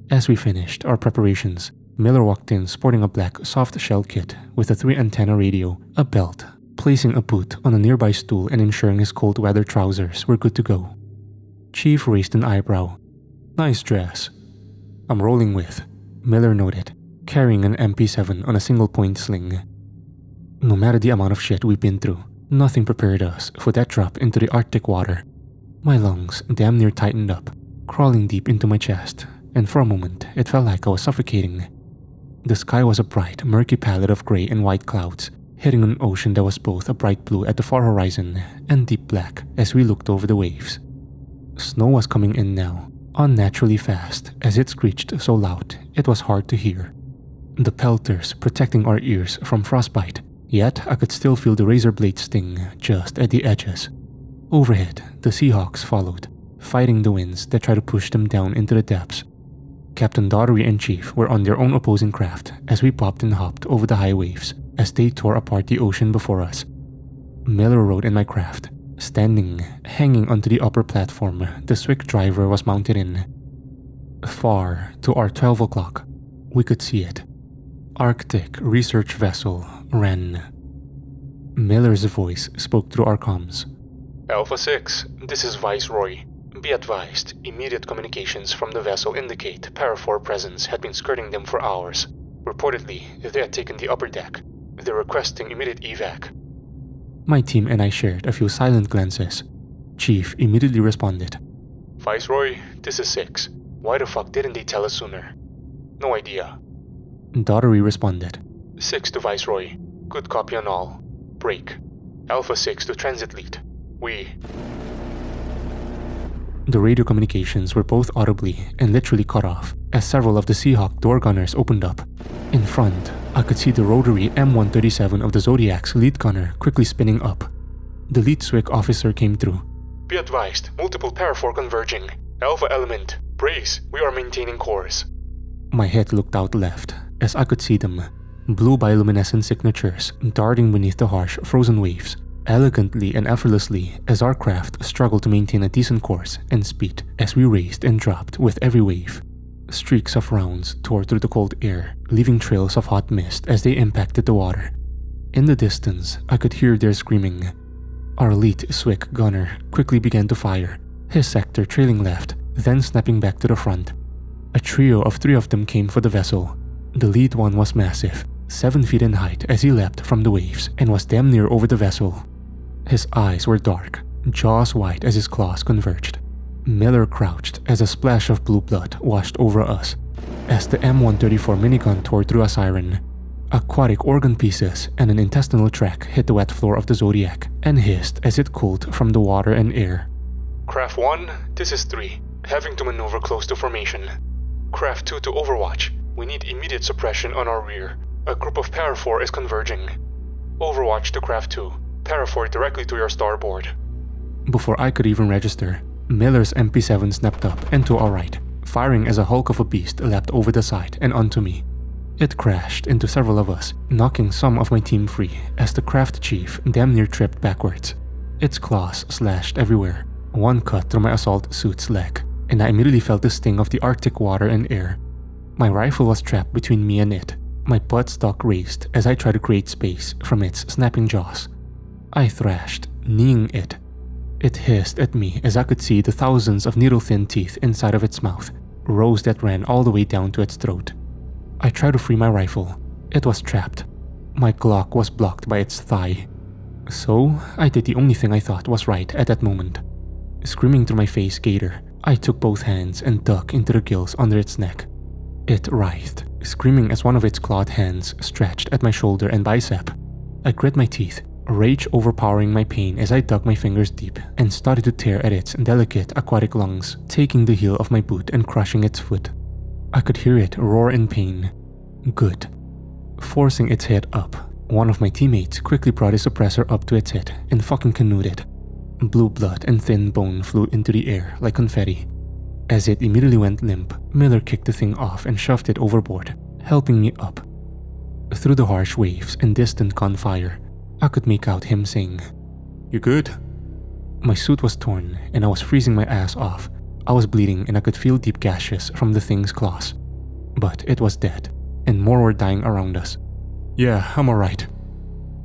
A: As we finished our preparations, Miller walked in sporting a black soft-shell kit with a 3-antenna radio, a belt, placing a boot on a nearby stool and ensuring his cold-weather trousers were good to go. Chief raised an eyebrow. "Nice dress." "I'm rolling with," Miller noted, carrying an MP7 on a single-point sling. No matter the amount of shit we've been through, nothing prepared us for that drop into the Arctic water. My lungs damn near tightened up, crawling deep into my chest, and for a moment it felt like I was suffocating. The sky was a bright, murky palette of grey and white clouds, hitting an ocean that was both a bright blue at the far horizon and deep black as we looked over the waves. Snow was coming in now, unnaturally fast as it screeched so loud it was hard to hear. The pelters protecting our ears from frostbite, yet I could still feel the razor blade sting just at the edges. Overhead, the Seahawks followed, fighting the winds that tried to push them down into the depths. Captain Daughtery and Chief were on their own opposing craft as we popped and hopped over the high waves as they tore apart the ocean before us. Miller rode in my craft, standing, hanging onto the upper platform the SWIC driver was mounted in. Far to our 12 o'clock, we could see it. Arctic research vessel Wren. Miller's voice spoke through our comms.
B: Alpha 6, this is Viceroy. Be advised, immediate communications from the vessel indicate Parafor presence had been skirting them for hours. Reportedly, they had taken the upper deck. They're requesting immediate evac.
A: My team and I shared a few silent glances. Chief immediately responded.
B: Viceroy, this is 6. Why the fuck didn't they tell us sooner? No idea.
A: Daughtery responded.
B: 6 to Viceroy. Good copy on all. Break. Alpha 6 to Transit Lead.
A: The radio communications were both audibly and literally cut off as several of the Seahawk door gunners opened up. In front, I could see the rotary M137 of the Zodiac's lead gunner quickly spinning up. The lead SWIC officer came through.
B: Be advised, multiple Parafor converging. Alpha element, brace, we are maintaining course.
A: My head looked out left as I could see them, blue bioluminescent signatures darting beneath the harsh frozen waves, elegantly and effortlessly as our craft struggled to maintain a decent course and speed as we raised and dropped with every wave. Streaks of rounds tore through the cold air, leaving trails of hot mist as they impacted the water. In the distance, I could hear their screaming. Our lead SWIC gunner quickly began to fire, his sector trailing left, then snapping back to the front. A trio of 3 of them came for the vessel. The lead one was massive, 7 feet in height as he leapt from the waves and was damn near over the vessel. His eyes were dark, jaws white as his claws converged. Miller crouched as a splash of blue blood washed over us as the M134 minigun tore through a siren. Aquatic organ pieces and an intestinal tract hit the wet floor of the Zodiac and hissed as it cooled from the water and air.
B: Craft 1, this is 3, having to maneuver close to formation. Craft 2 to Overwatch, we need immediate suppression on our rear. A group of Parafor is converging. Overwatch to Craft 2, Parafor directly to your starboard.
A: Before I could even register, Miller's MP7 snapped up and to our right, firing as a hulk of a beast leapt over the side and onto me. It crashed into several of us, knocking some of my team free as the craft chief damn near tripped backwards. Its claws slashed everywhere, one cut through my assault suit's leg, and I immediately felt the sting of the Arctic water and air. My rifle was trapped between me and it, My buttstock raised as I tried to create space from its snapping jaws. I thrashed, kneeing it. It hissed at me as I could see the thousands of needle-thin teeth inside of its mouth, rows that ran all the way down to its throat. I tried to free my rifle. It was trapped. My Glock was blocked by its thigh. So, I did the only thing I thought was right at that moment. Screaming through my face gator, I took both hands and dug into the gills under its neck. It writhed, screaming as one of its clawed hands stretched at my shoulder and bicep. I grit my teeth, rage overpowering my pain as I dug my fingers deep and started to tear at its delicate aquatic lungs, taking the heel of my boot and crushing its foot. I could hear it roar in pain. Good. Forcing its head up, one of my teammates quickly brought his suppressor up to its head and fucking canoed it. Blue blood and thin bone flew into the air like confetti. As it immediately went limp, Miller kicked the thing off and shoved it overboard, helping me up. Through the harsh waves and distant gunfire, I could make out him saying, "You good?" My suit was torn and I was freezing my ass off. I was bleeding and I could feel deep gashes from the thing's claws. But it was dead, and more were dying around us. "Yeah, I'm alright."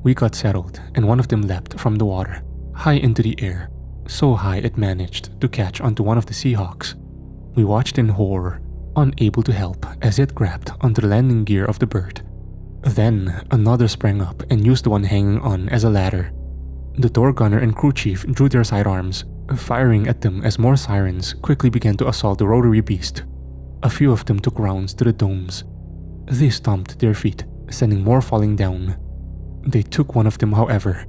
A: We got settled and one of them leapt from the water, high into the air, so high it managed to catch onto one of the Seahawks. We watched in horror, unable to help as it grabbed onto the landing gear of the bird. Then another sprang up and used the one hanging on as a ladder. The door gunner and crew chief drew their sidearms, firing at them as more sirens quickly began to assault the rotary beast. A few of them took rounds to the domes. They stomped their feet, sending more falling down. They took one of them, however.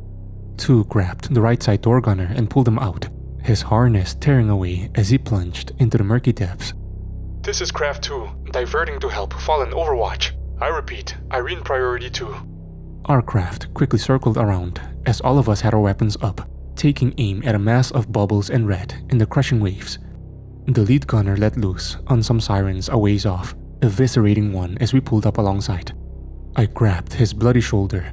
A: Two grabbed the right side door gunner and pulled him out, his harness tearing away as he plunged into the murky depths.
B: "This is Craft 2, diverting to help Fallen Overwatch. I repeat, Irene Priority 2.
A: Our craft quickly circled around as all of us had our weapons up, taking aim at a mass of bubbles and red in the crushing waves. The lead gunner let loose on some sirens a ways off, eviscerating one as we pulled up alongside. I grabbed his bloody shoulder.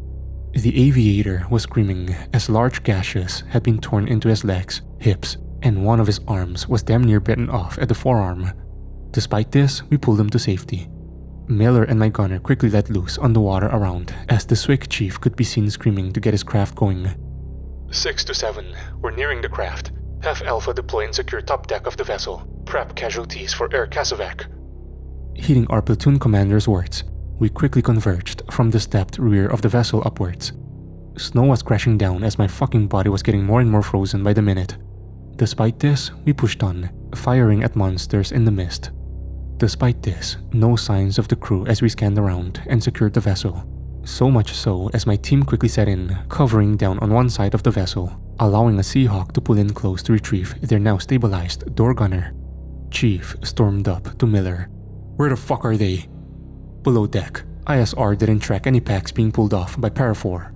A: The aviator was screaming as large gashes had been torn into his legs, hips, and one of his arms was damn near bitten off at the forearm. Despite this, we pulled him to safety. Miller and my gunner quickly let loose on the water around as the Swick chief could be seen screaming to get his craft going.
B: 6 to 7, we're nearing the craft. Have Alpha deploy and secure top deck of the vessel. Prep casualties for air casevac.
A: Heeding our platoon commander's words, we quickly converged from the stepped rear of the vessel upwards. Snow was crashing down as my fucking body was getting more and more frozen by the minute. Despite this, we pushed on, firing at monsters in the mist. Despite this, no signs of the crew as we scanned around and secured the vessel. So much so as my team quickly set in, covering down on one side of the vessel, allowing a Seahawk to pull in close to retrieve their now stabilized door gunner. Chief stormed up to Miller. "Where the fuck are they?" "Below deck. ISR didn't track any packs being pulled off by Parafor."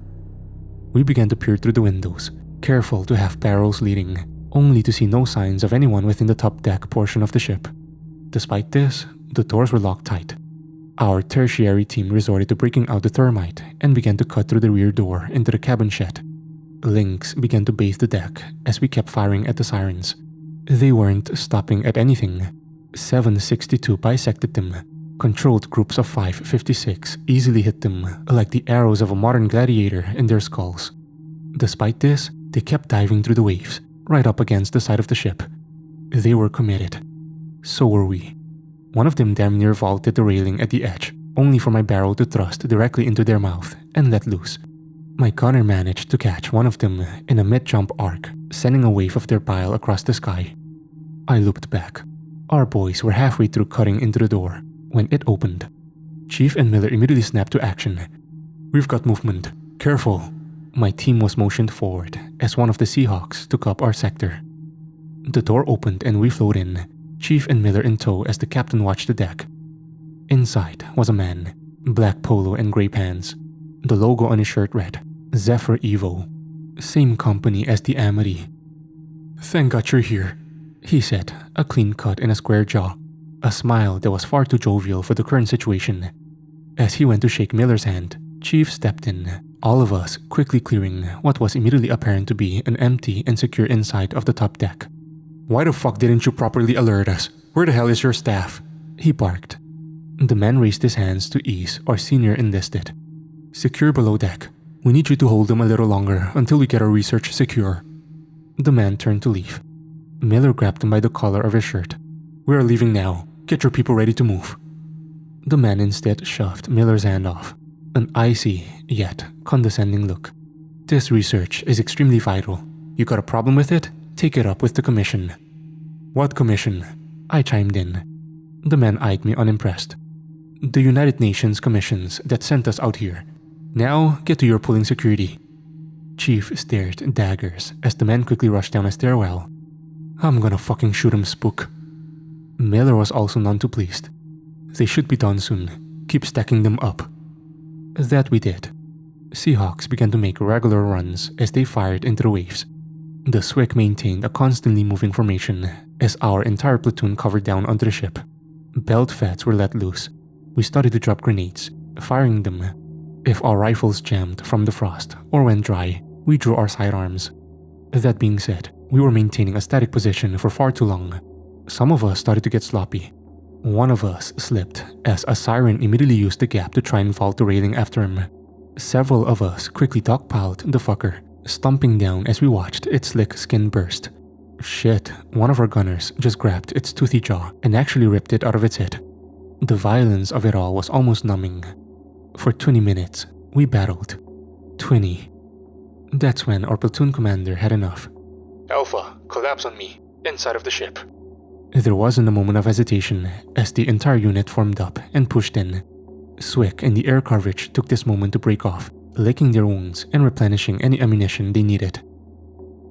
A: We began to peer through the windows, careful to have barrels leading, only to see no signs of anyone within the top deck portion of the ship. Despite this, the doors were locked tight. Our tertiary team resorted to breaking out the thermite and began to cut through the rear door into the cabin shed. Lynx began to bathe the deck as we kept firing at the sirens. They weren't stopping at anything. 762 bisected them. Controlled groups of 556 easily hit them like the arrows of a modern gladiator in their skulls. Despite this, they kept diving through the waves, right up against the side of the ship. They were committed. So were we. One of them damn near vaulted the railing at the edge, only for my barrel to thrust directly into their mouth and let loose. My gunner managed to catch one of them in a mid-jump arc, sending a wave of their bile across the sky. I looped back. Our boys were halfway through cutting into the door when it opened. Chief and Miller immediately snapped to action. "We've got movement. Careful." My team was motioned forward as one of the Seahawks took up our sector. The door opened and we flowed in, Chief and Miller in tow as the captain watched the deck. Inside was a man, black polo and gray pants. The logo on his shirt read, Zephyr Evo. Same company as the Amity. "Thank God you're here," he said, a clean cut and a square jaw. A smile that was far too jovial for the current situation. As he went to shake Miller's hand, Chief stepped in, all of us quickly clearing what was immediately apparent to be an empty and secure inside of the top deck. "Why the fuck didn't you properly alert us? Where the hell is your staff?" he barked. The man raised his hands to ease our senior enlisted. Secure below deck. We need you to hold them a little longer until we get our research secure. The man turned to leave. Miller grabbed him by the collar of his shirt. We are leaving now. Get your people ready to move. The man instead shoved Miller's hand off. An icy, yet condescending look. This research is extremely vital. You got a problem with it? Take it up with the commission. What commission? I chimed in. The man eyed me unimpressed. The United Nations commissions that sent us out here. Now, get to your pulling security. Chief stared daggers as the man quickly rushed down a stairwell. I'm gonna fucking shoot him, spook. Miller was also none too pleased. They should be done soon. Keep stacking them up. That we did. Seahawks began to make regular runs as they fired into the waves. The SWIC maintained a constantly moving formation as our entire platoon covered down onto the ship. Belt feds were let loose. We started to drop grenades, firing them. If our rifles jammed from the frost or went dry, we drew our sidearms. That being said, we were maintaining a static position for far too long. Some of us started to get sloppy. One of us slipped as a siren immediately used the gap to try and vault the railing after him. Several of us quickly dogpiled the fucker, stomping down as we watched its slick skin burst. Shit, one of our gunners just grabbed its toothy jaw and actually ripped it out of its head. The violence of it all was almost numbing. For 20 minutes, we battled. 20. That's when our platoon commander had enough.
B: Alpha, collapse on me, inside of the ship.
A: There wasn't a moment of hesitation as the entire unit formed up and pushed in. SWIC and the air coverage took this moment to break off, licking their wounds and replenishing any ammunition they needed.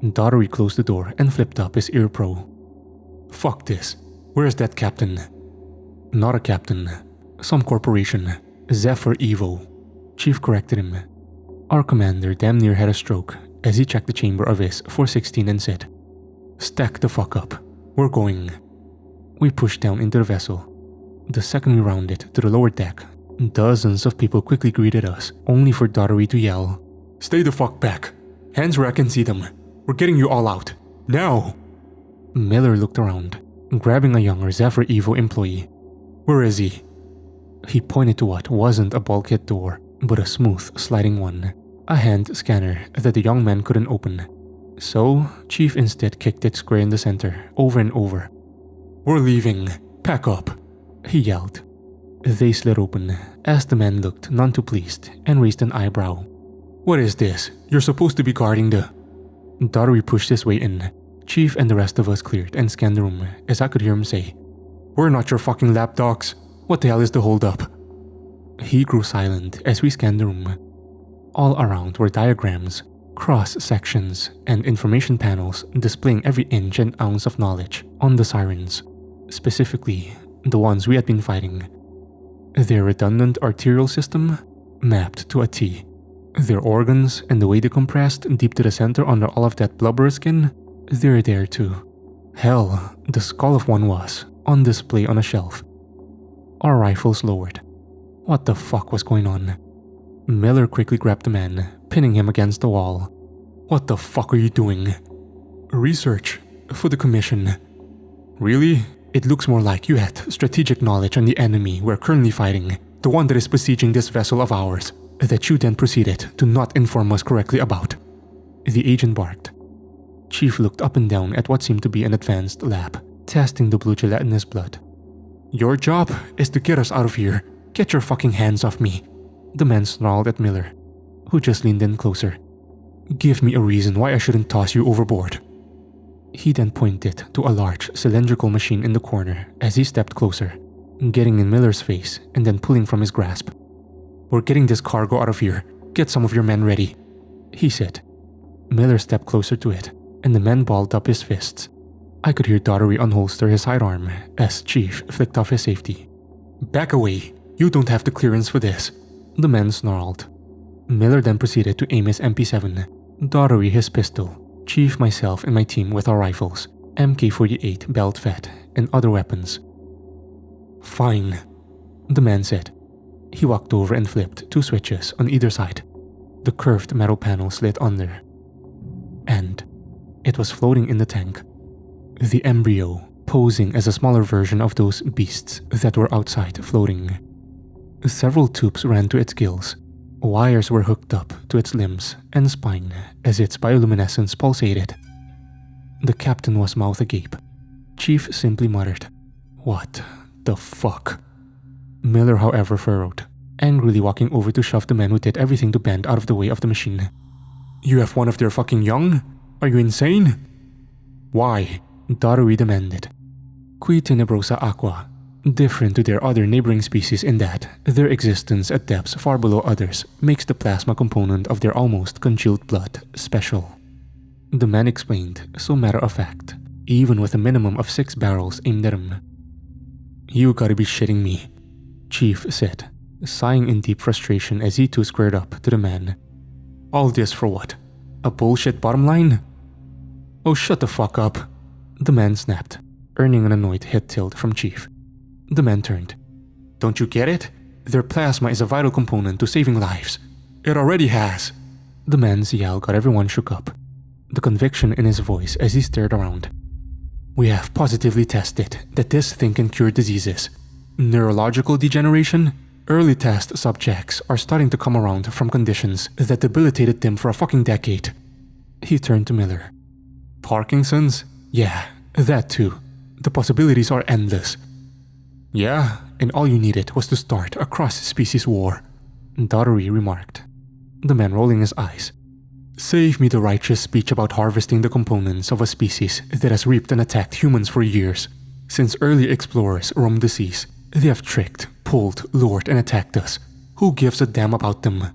A: Daughtery closed the door and flipped up his ear pro. Fuck this. Where's that captain? Not a captain. Some corporation. Zephyr Evo. Chief corrected him. Our commander damn near had a stroke as he checked the chamber of his 416 and said, Stack the fuck up. We're going. We pushed down into the vessel. The second we rounded to the lower deck, dozens of people quickly greeted us, only for Daughtery to yell, Stay the fuck back. Hands where I can see them. We're getting you all out. Now! Miller looked around, grabbing a younger Zephyr Evo employee. Where is he? He pointed to what wasn't a bulkhead door, but a smooth sliding one. A hand scanner that the young man couldn't open. So, Chief instead kicked it square in the center, over and over. We're leaving. Pack up. He yelled. They slid open, as the man looked none too pleased and raised an eyebrow. What is this? You're supposed to be guarding the... Daughtery pushed his way in. Chief and the rest of us cleared and scanned the room as I could hear him say, We're not your fucking lapdogs. What the hell is the holdup? He grew silent as we scanned the room. All around were diagrams, cross-sections, and information panels displaying every inch and ounce of knowledge on the sirens, specifically the ones we had been fighting. Their redundant arterial system mapped to a T. Their organs and the way they compressed deep to the center under all of that blubber skin, they're there too. Hell, the skull of one was on display on a shelf. Our rifles lowered. What the fuck was going on? Miller quickly grabbed the man, pinning him against the wall. What the fuck are you doing? Research for the commission. Really? It looks more like you had strategic knowledge on the enemy we're currently fighting, the one that is besieging this vessel of ours, that you then proceeded to not inform us correctly about. The agent barked. Chief looked up and down at what seemed to be an advanced lab, testing the blue gelatinous blood. Your job is to get us out of here. Get your fucking hands off me. The man snarled at Miller, who just leaned in closer. Give me a reason why I shouldn't toss you overboard. He then pointed to a large cylindrical machine in the corner as he stepped closer, getting in Miller's face and then pulling from his grasp. We're getting this cargo out of here. Get some of your men ready, he said. Miller stepped closer to it, and the man balled up his fists. I could hear Daughtery unholster his sidearm as Chief flicked off his safety. Back away. You don't have the clearance for this, the man snarled. Miller then proceeded to aim his MP7, Daughtery his pistol, Chief, myself, and my team with our rifles, MK-48 belt-fed, and other weapons. Fine, the man said. He walked over and flipped 2 switches on either side. The curved metal panel slid under. And it was floating in the tank. The embryo posing as a smaller version of those beasts that were outside floating. Several tubes ran to its gills. Wires were hooked up to its limbs and spine as its bioluminescence pulsated. The captain was mouth agape. Chief simply muttered, "What the fuck?" Miller, however, furrowed, angrily walking over to shove the man who did everything to bend out of the way of the machine. "You have one of their fucking young? Are you insane?" "Why?" Davarm demanded. Qui tenebrosa aqua, different to their other neighboring species in that their existence at depths far below others makes the plasma component of their almost congealed blood special. The man explained, so matter-of-fact, even with a minimum of 6 barrels aimed at him. "You gotta be shitting me," Chief said, sighing in deep frustration as he too squared up to the man. "All this for what? A bullshit bottom line?" "Oh, shut the fuck up," the man snapped, earning an annoyed head tilt from Chief. The man turned. "Don't you get it? Their plasma is a vital component to saving lives. It already has." The man's yell got everyone shook up, the conviction in his voice as he stared around. "We have positively tested that this thing can cure diseases. Neurological degeneration? Early test subjects are starting to come around from conditions that debilitated them for a fucking decade." He turned to Miller. "Parkinson's? Yeah, that too. The possibilities are endless." "Yeah, and all you needed was to start a cross-species war," Davarm remarked, the man rolling his eyes. "Save me the righteous speech about harvesting the components of a species that has reaped and attacked humans for years. Since early explorers roamed the seas, they have tricked, pulled, lured, and attacked us. Who gives a damn about them?"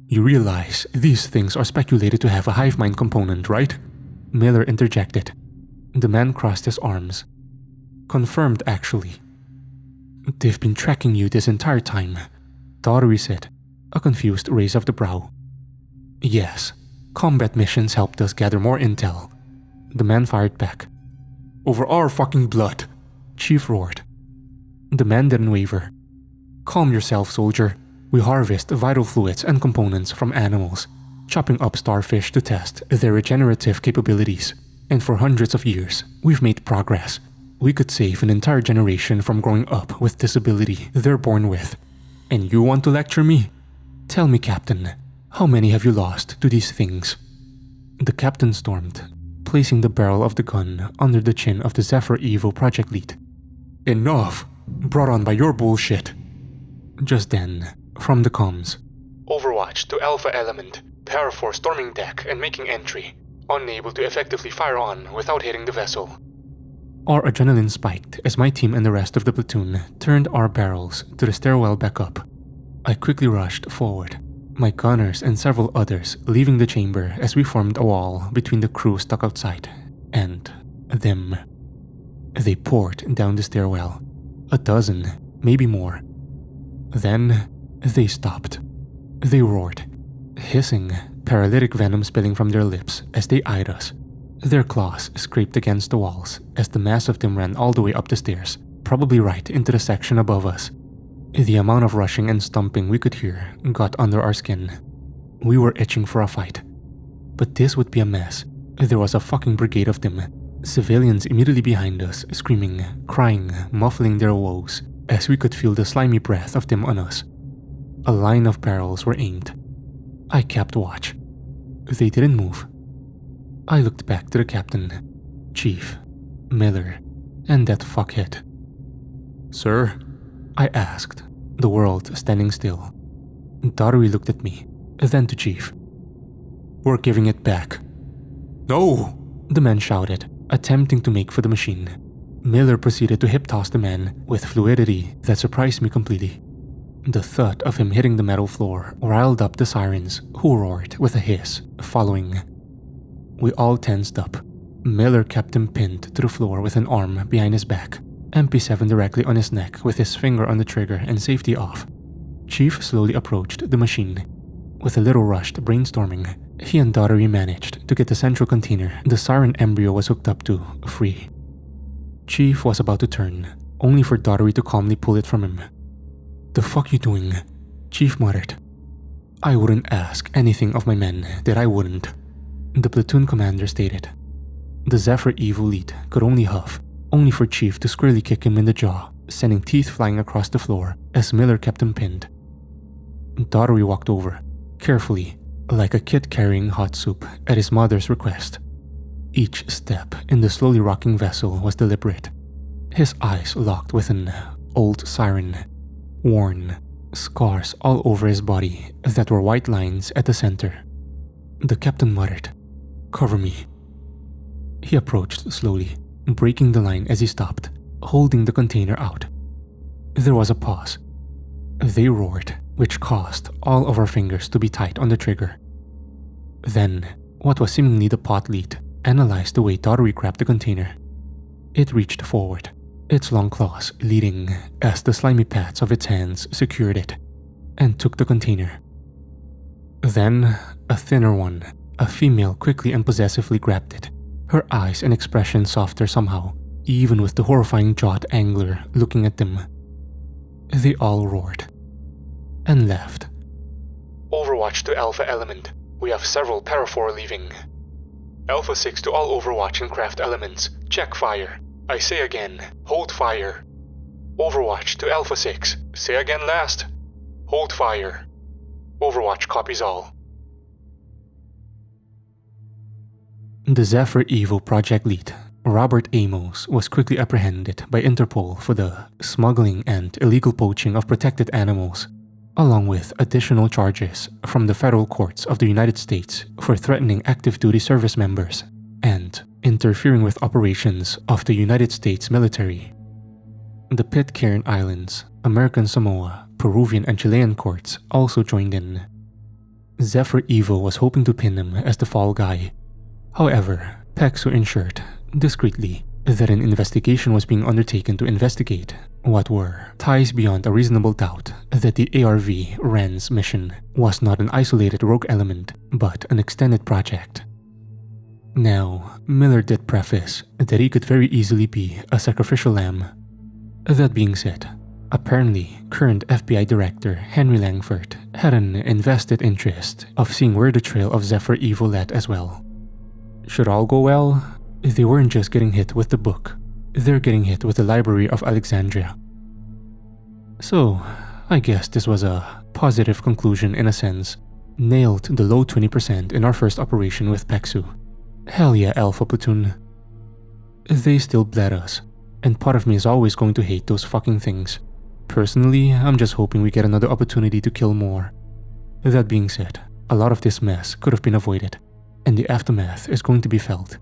A: "You realize these things are speculated to have a hive mind component, right?" Miller interjected. The man crossed his arms. "Confirmed, actually." "They've been tracking you this entire time," Davarm said, a confused raise of the brow. "Yes, combat missions helped us gather more intel," the man fired back. "Over our fucking blood," Chief roared. The man didn't waver. "Calm yourself, soldier. We harvest vital fluids and components from animals, chopping up starfish to test their regenerative capabilities. And for hundreds of years, we've made progress. We could save an entire generation from growing up with disability they're born with. And you want to lecture me? Tell me, Captain, how many have you lost to these things?" The captain stormed, placing the barrel of the gun under the chin of the Zephyr Evo project lead. "Enough! Brought on by your bullshit." Just then, from the comms,
B: "Overwatch to Alpha Element. Parafor storming deck and making entry. Unable to effectively fire on without hitting the vessel."
A: our adrenaline spiked as my team and the rest of the platoon turned our barrels to the stairwell back up. I quickly rushed forward, my gunners and several others leaving the chamber as we formed a wall between the crew stuck outside and them. They poured down the stairwell, a dozen, maybe more. Then they stopped. They roared, hissing, paralytic venom spilling from their lips as they eyed us. Their claws scraped against the walls as the mass of them ran all the way up the stairs, probably right into the section above us. The amount of rushing and stomping we could hear got under our skin. We were itching for a fight. But this would be a mess. There was a fucking brigade of them, civilians immediately behind us, screaming, crying, muffling their woes, as we could feel the slimy breath of them on us. A line of barrels were aimed. I kept watch. They didn't move. I looked back to the captain, Chief, Miller, and that fuckhead. "Sir?" I asked, the world standing still. Davarm looked at me, then to Chief. "We're giving it back." "No!" the man shouted, attempting to make for the machine. Miller proceeded to hip-toss the man with fluidity that surprised me completely. The thud of him hitting the metal floor riled up the sirens, who roared with a hiss, following. We all tensed up. Miller kept him pinned to the floor with an arm behind his back, MP7 directly on his neck with his finger on the trigger and safety off. Chief slowly approached the machine. With a little rushed brainstorming, he and Davarm managed to get the central container the siren embryo was hooked up to free. Chief was about to turn, only for Davarm to calmly pull it from him. "The fuck you doing?" Chief muttered. "I wouldn't ask anything of my men that I wouldn't," the platoon commander stated. The Zephyr Evo lead could only huff. only for Chief to squarely kick him in the jaw, sending teeth flying across the floor as Miller kept him pinned. Daughtery walked over, carefully, like a kid carrying hot soup at his mother's request. Each step in the slowly rocking vessel was deliberate. His eyes locked with an old siren, worn, scars all over his body that were white lines at the center. The captain muttered, "Cover me." He approached slowly, breaking the line as he stopped, holding the container out. There was a pause. They roared, which caused all of our fingers to be tight on the trigger. Then, what was seemingly the pot lead analyzed the way Daughtery grabbed the container. It reached forward, its long claws leading as the slimy pads of its hands secured it, and took the container. Then, a thinner one, a female, quickly and possessively grabbed it, her eyes and expression softer somehow, even with the horrifying jawed angler looking at them. They all roared and left.
B: Overwatch to Alpha Element. We have several Parafor leaving. Alpha 6 to all Overwatch and craft elements. Check fire. I say again, hold fire. Overwatch to Alpha 6. Say again last. Hold fire. Overwatch copies all.
A: The Zephyr Evo project lead, Robert Amos, was quickly apprehended by Interpol for the smuggling and illegal poaching of protected animals, along with additional charges from the federal courts of the United States for threatening active duty service members and interfering with operations of the United States military. The Pitcairn Islands, American Samoa, Peruvian and Chilean courts also joined in. Zephyr Evo was hoping to pin him as the fall guy. However, PEXU ensured, discreetly, that an investigation was being undertaken to investigate what were ties beyond a reasonable doubt that the ARV Wren's mission was not an isolated rogue element, but an extended project. Now, Miller did preface that he could very easily be a sacrificial lamb. That being said, apparently current FBI Director Henry Langford had an invested interest of seeing where the trail of Zephyr Evo led as well. Should all go well, they weren't just getting hit with the book, they're getting hit with the Library of Alexandria. So, I guess this was a positive conclusion in a sense. Nailed the low 20% in our first operation with PEXU. Hell yeah, Alpha Platoon. They still bled us, and part of me is always going to hate those fucking things. Personally, I'm just hoping we get another opportunity to kill more. That being said, a lot of this mess could have been avoided, and the aftermath is going to be felt.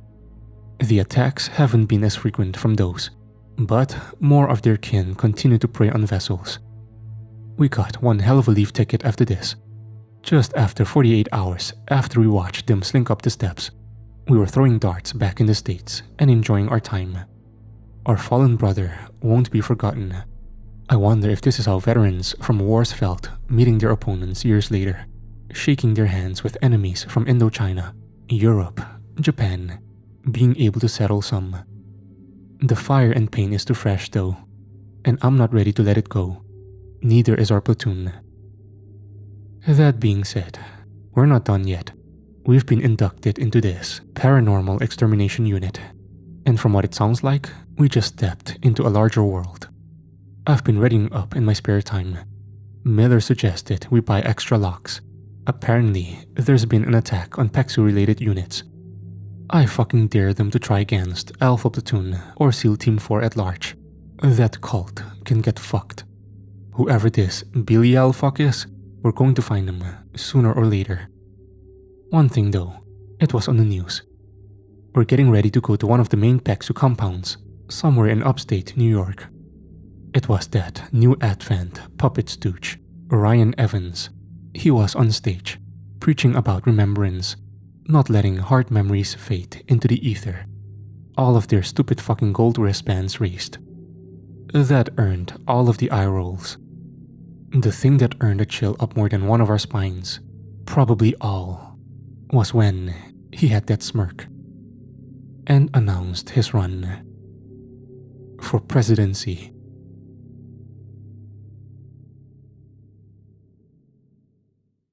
A: The attacks haven't been as frequent from those, but more of their kin continue to prey on vessels. We got one hell of a leave ticket after this. Just after 48 hours after we watched them slink up the steps, we were throwing darts back in the States and enjoying our time. Our fallen brother won't be forgotten. I wonder if this is how veterans from wars felt meeting their opponents years later, shaking their hands with enemies from Indochina, Europe, Japan, being able to settle some. The fire and pain is too fresh though, and I'm not ready to let it go. Neither is our platoon. That being said, we're not done yet. We've been inducted into this paranormal extermination unit, and from what it sounds like, we just stepped into a larger world. I've been reading up in my spare time. Miller suggested we buy extra locks. Apparently, there's been an attack on PEXU-related units. I fucking dare them to try against Alpha Platoon or SEAL Team 4 at large. That cult can get fucked. Whoever this Belial fuck is, we're going to find him sooner or later. One thing though, it was on the news. We're getting ready to go to one of the main PEXU compounds, somewhere in upstate New York. It was that new advent puppet stooge, Ryan Evans. He was on stage, preaching about remembrance, not letting hard memories fade into the ether. All of their stupid fucking gold wristbands raised. That earned all of the eye rolls. The thing that earned a chill up more than one of our spines, probably all, was when he had that smirk and announced his run for presidency.